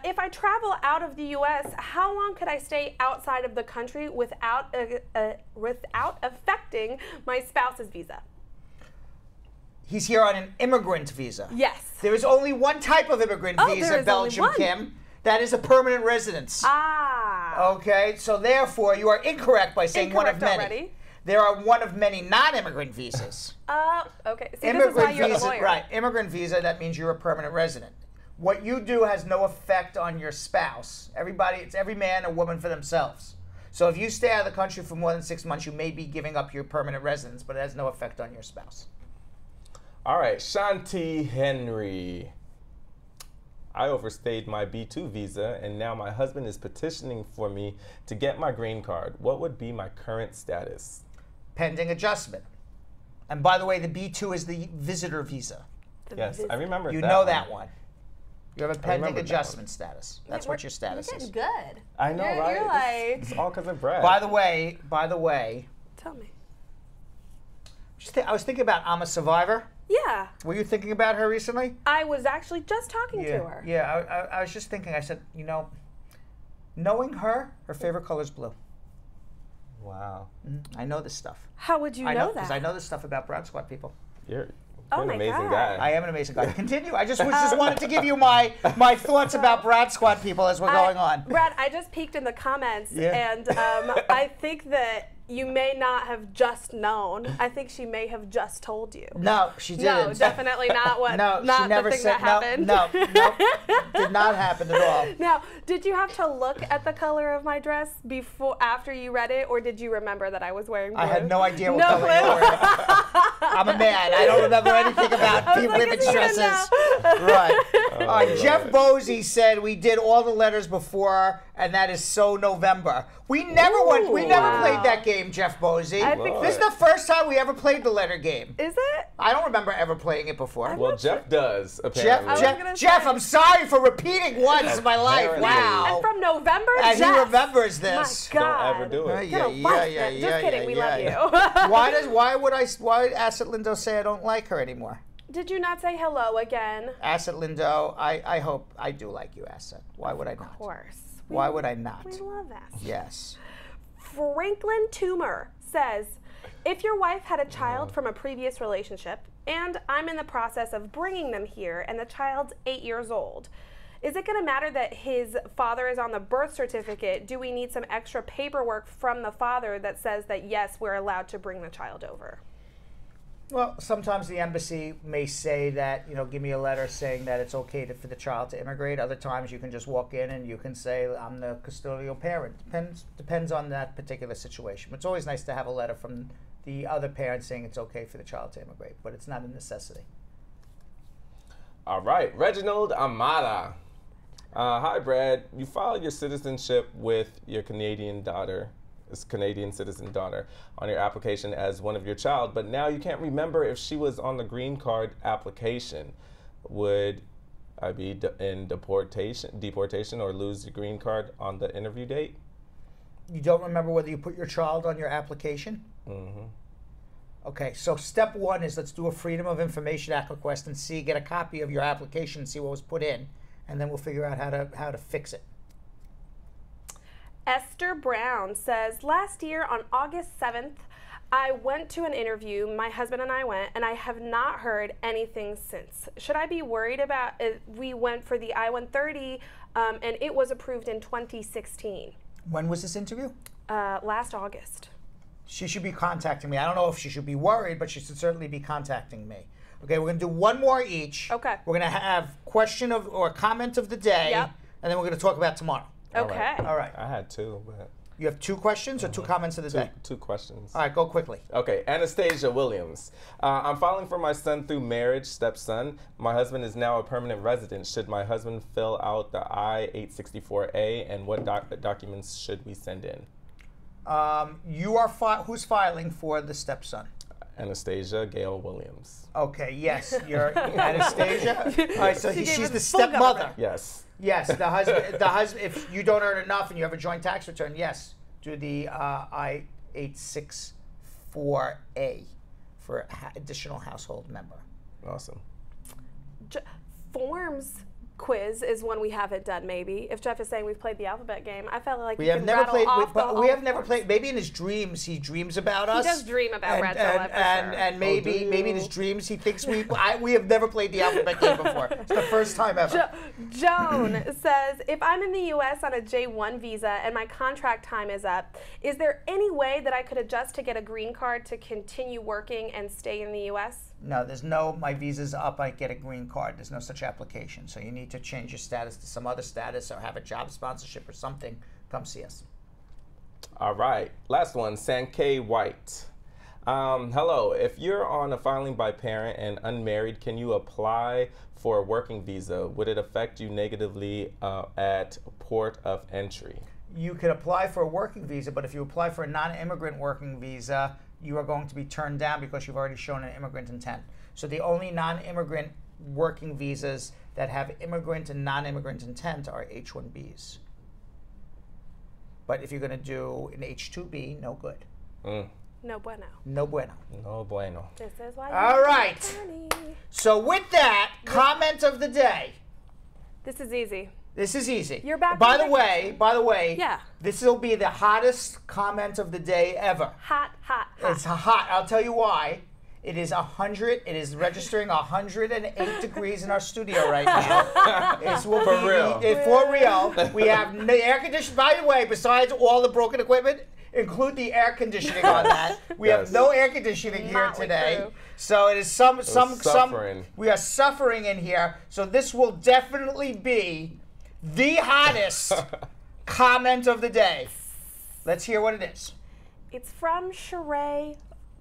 If I travel out of the U.S., how long could I stay outside of the country without affecting my spouse's visa? He's here on an immigrant visa. Yes. There is only one type of immigrant visa, Belgium, Kim. That is a permanent residence. Okay, so therefore you are incorrect by saying one of many. Already. There are one of many non-immigrant visas. Okay. See, this is why you're the lawyer. Right, immigrant visa, that means you're a permanent resident. What you do has no effect on your spouse. It's every man or woman for themselves. So if you stay out of the country for more than 6 months, you may be giving up your permanent residence, but it has no effect on your spouse. All right, Shanti Henry. I overstayed my B2 visa, and now my husband is petitioning for me to get my green card. What would be my current status? Pending adjustment. And by the way, the B2 is the visitor visa. Yes, I remember that. You know that one. You have a pending adjustment status. That's what your status You're is. getting good. I know, right? You're like... It's all because of Brad. By the way. Tell me. I was thinking about I'm a Survivor. Yeah. Were you thinking about her recently? I was actually just talking to her. Yeah, I was just thinking, I said, you know, knowing her favorite color is blue. Wow. I know this stuff. How would you know that? Because I know this stuff about Broad Squad people. You're an amazing guy. I am an amazing guy. Continue. I just wanted to give you my thoughts about Broad Squad people as we're going on. Brad, I just peeked in the comments, and I think that you may not have just known. I think she may have just told you. No, she didn't. No, definitely not what. No, not she never the thing said that happened. No, did not happen at all. Now, did you have to look at the color of my dress after you read it, or did you remember that I was wearing blue? I had no idea what color you were wearing. I'm a man. I don't remember anything about women's dresses. Right. All right. Jeff Bosey said we did all the letters before, and that is so November. We never played that game, Jeff Bosey. This is the first time we ever played the letter game. Is it? I don't remember ever playing it before. Well, Jeff does, apparently. Jeff, I'm sorry for repeating once in my life. Wow. And from November, and Jeff. he remembers this. My God. Don't ever do it. Just kidding. We love you. Why would Asset Lindo say I don't like her anymore? Did you not say hello again? Asset Lindo, I hope I do like you, Asset. Why would I not? Of course. Why would I not? We love Asset. Yes. Franklin Toomer says, if your wife had a child from a previous relationship, and I'm in the process of bringing them here, and the child's 8 years old, is it going to matter that his father is on the birth certificate? Do we need some extra paperwork from the father that says that, yes, we're allowed to bring the child over? Well, sometimes the embassy may say that, give me a letter saying that it's okay for the child to immigrate. Other times you can just walk in and you can say, I'm the custodial parent. Depends on that particular situation. It's always nice to have a letter from the other parent saying it's okay for the child to immigrate, but it's not a necessity. All right, Reginald Amara. Hi, Brad. You filed your citizenship with your Canadian citizen daughter on your application as one of your child, but now you can't remember if she was on the green card application. Would I be in deportation or lose your green card on the interview date? You don't remember whether you put your child on your application? Mm-hmm. Okay, so step one is let's do a Freedom of Information Act request and get a copy of your application and see what was put in, and then we'll figure out how to fix it. Esther Brown says, last year on August 7th, I went to an interview, my husband and I went, and I have not heard anything since. Should I be worried about it? We went for the I-130, and it was approved in 2016. When was this interview? Last August. She should be contacting me. I don't know if she should be worried, but she should certainly be contacting me. Okay, we're going to do one more each. Okay. We're going to have question or comment of the day, and then we're going to talk about tomorrow. Okay. All right. I had two, but... You have two questions or two comments of the day? Two questions. All right, go quickly. Okay, Anastasia Williams. I'm filing for my son through marriage, stepson. My husband is now a permanent resident. Should my husband fill out the I-864A, and what documents should we send in? Who's filing for the stepson? Anastasia Gail Williams. Okay, yes, you're Anastasia. All right, so she's the stepmother. Yes. Yes, the husband. If you don't earn enough and you have a joint tax return, yes, do the I-864A for additional household member. Awesome. Forms quiz is one we haven't done. Maybe if Jeff is saying we've played the alphabet game, I felt like we have never played. We have never played. Maybe in his dreams he dreams about us. He does dream about Red Velvet for sure. And maybe in his dreams he thinks we have never played the alphabet game before. It's the first time ever. Joan says, if I'm in the U.S. on a J1 visa and my contract time is up, is there any way that I could adjust to get a green card to continue working and stay in the U.S.? No, my visa's up, I get a green card. There's no such application. So you need to change your status to some other status or have a job sponsorship or something. Come see us. All right. Last one, Sankay White. Hello. If you're on a filing by parent and unmarried, can you apply for a working visa? Would it affect you negatively at port of entry? You could apply for a working visa, but if you apply for a non-immigrant working visa, you are going to be turned down because you've already shown an immigrant intent. So the only non-immigrant working visas that have immigrant and non-immigrant intent are H-1Bs. But if you're going to do an H-2B, no good. No bueno. No bueno. No bueno. This is why. All right. So with that, comment of the day. This is easy. This is easy. You're back. By the way, yeah. This will be the hottest comment of the day ever. Hot. It's hot. I'll tell you why. It is 100. It is registering 108 degrees in our studio right now. For real. We have air conditioning. By the way, besides all the broken equipment, include the air conditioning on that. We have no air conditioning here today. Crew. So it is some we are suffering in here. So this will definitely be the hottest comment of the day. Let's hear what it is. It's from Sheree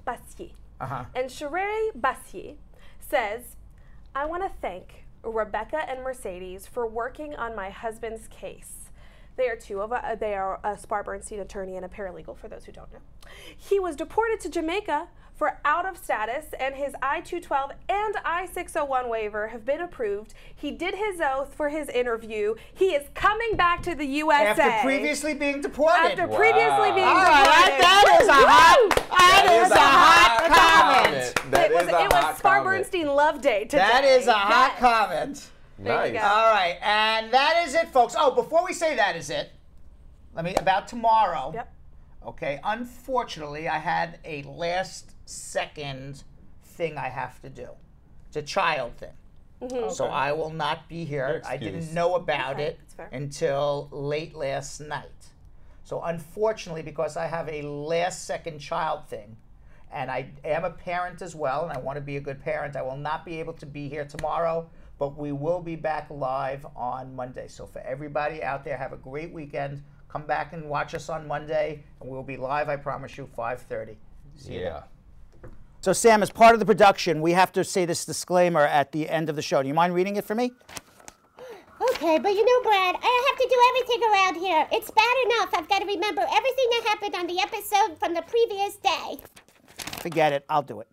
Bassier. And Sheree Bassier says, I want to thank Rebecca and Mercedes for working on my husband's case. They are a Spar Bernstein attorney and a paralegal, for those who don't know. He was deported to Jamaica for out of status, and his I-212 and I-601 waiver have been approved. He did his oath for his interview. He is coming back to the USA. After previously being deported. Previously being All deported. right, that is a hot comment. It was Spar Bernstein Love Day today. That is a hot comment. Nice. All right, and that is it, folks. Oh, before we say that is it, about tomorrow. Yep. Okay, unfortunately, I had a last-second thing I have to do. It's a child thing. So I will not be here. I didn't know about it until late last night. So unfortunately, because I have a last-second child thing, and I am a parent as well, and I want to be a good parent, I will not be able to be here tomorrow, but we will be back live on Monday. So for everybody out there, have a great weekend. Come back and watch us on Monday, and we'll be live, I promise you, 5:30. See you then. So Sam, as part of the production, we have to say this disclaimer at the end of the show. Do you mind reading it for me? Okay, but you know, Brad, I have to do everything around here. It's bad enough I've got to remember everything that happened on the episode from the previous day. Forget it. I'll do it.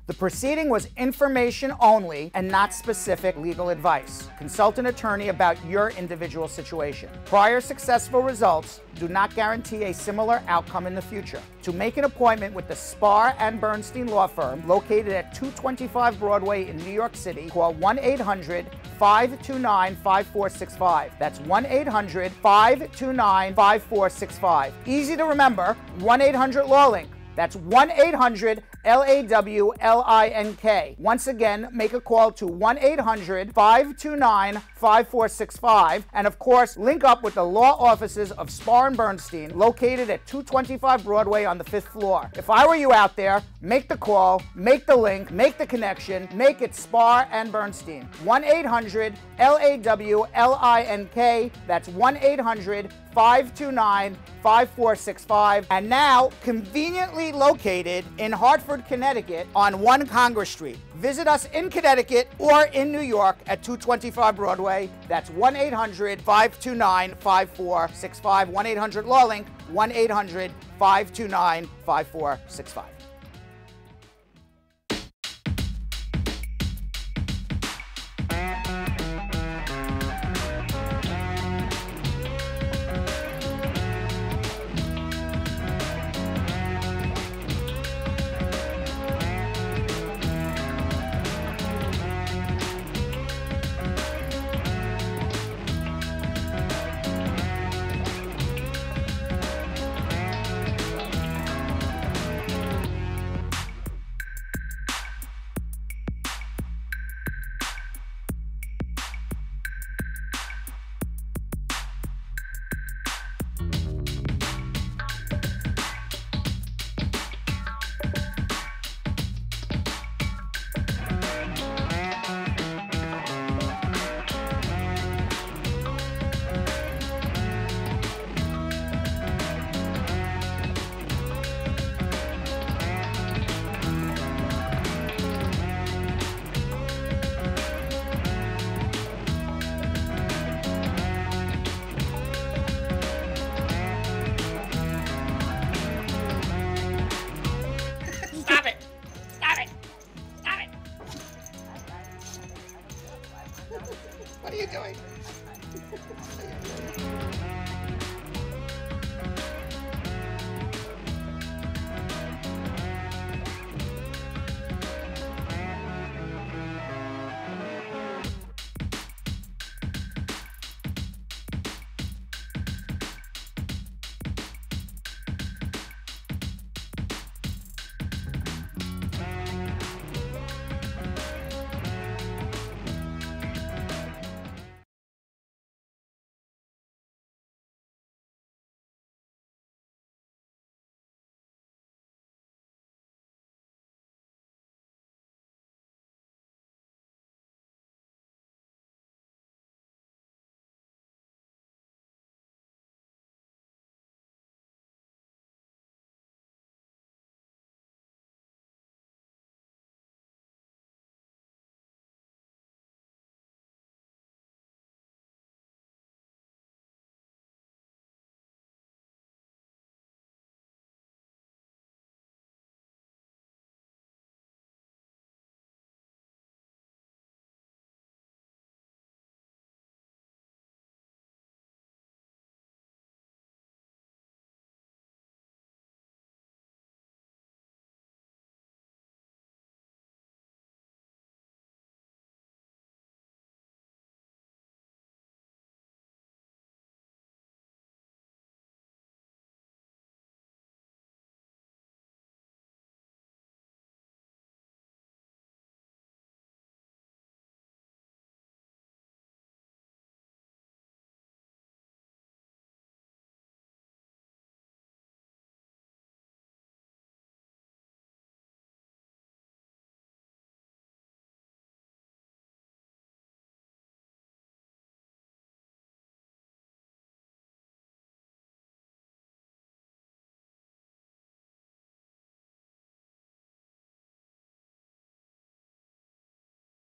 The proceeding was information only and not specific legal advice. Consult an attorney about your individual situation. Prior successful results do not guarantee a similar outcome in the future. To make an appointment with the Spar and Bernstein law firm located at 225 Broadway in New York City, call 1-800-529-5465. That's 1-800-529-5465. Easy to remember, 1-800-LAW-LINK. That's 1-800-LAWLINK. Once again, make a call to 1-800-529-5465. And of course, link up with the law offices of Spar and Bernstein, located at 225 Broadway on the 5th floor. If I were you out there, make the call, make the link, make the connection, make it Spar and Bernstein. 1-800-LAWLINK. That's 1-800-529-5465. And now, conveniently located in Hartford, Connecticut on 1 Congress Street. Visit us in Connecticut or in New York at 225 Broadway. That's 1-800-529-5465. 1-800-LAW-LINK. 1-800-529-5465.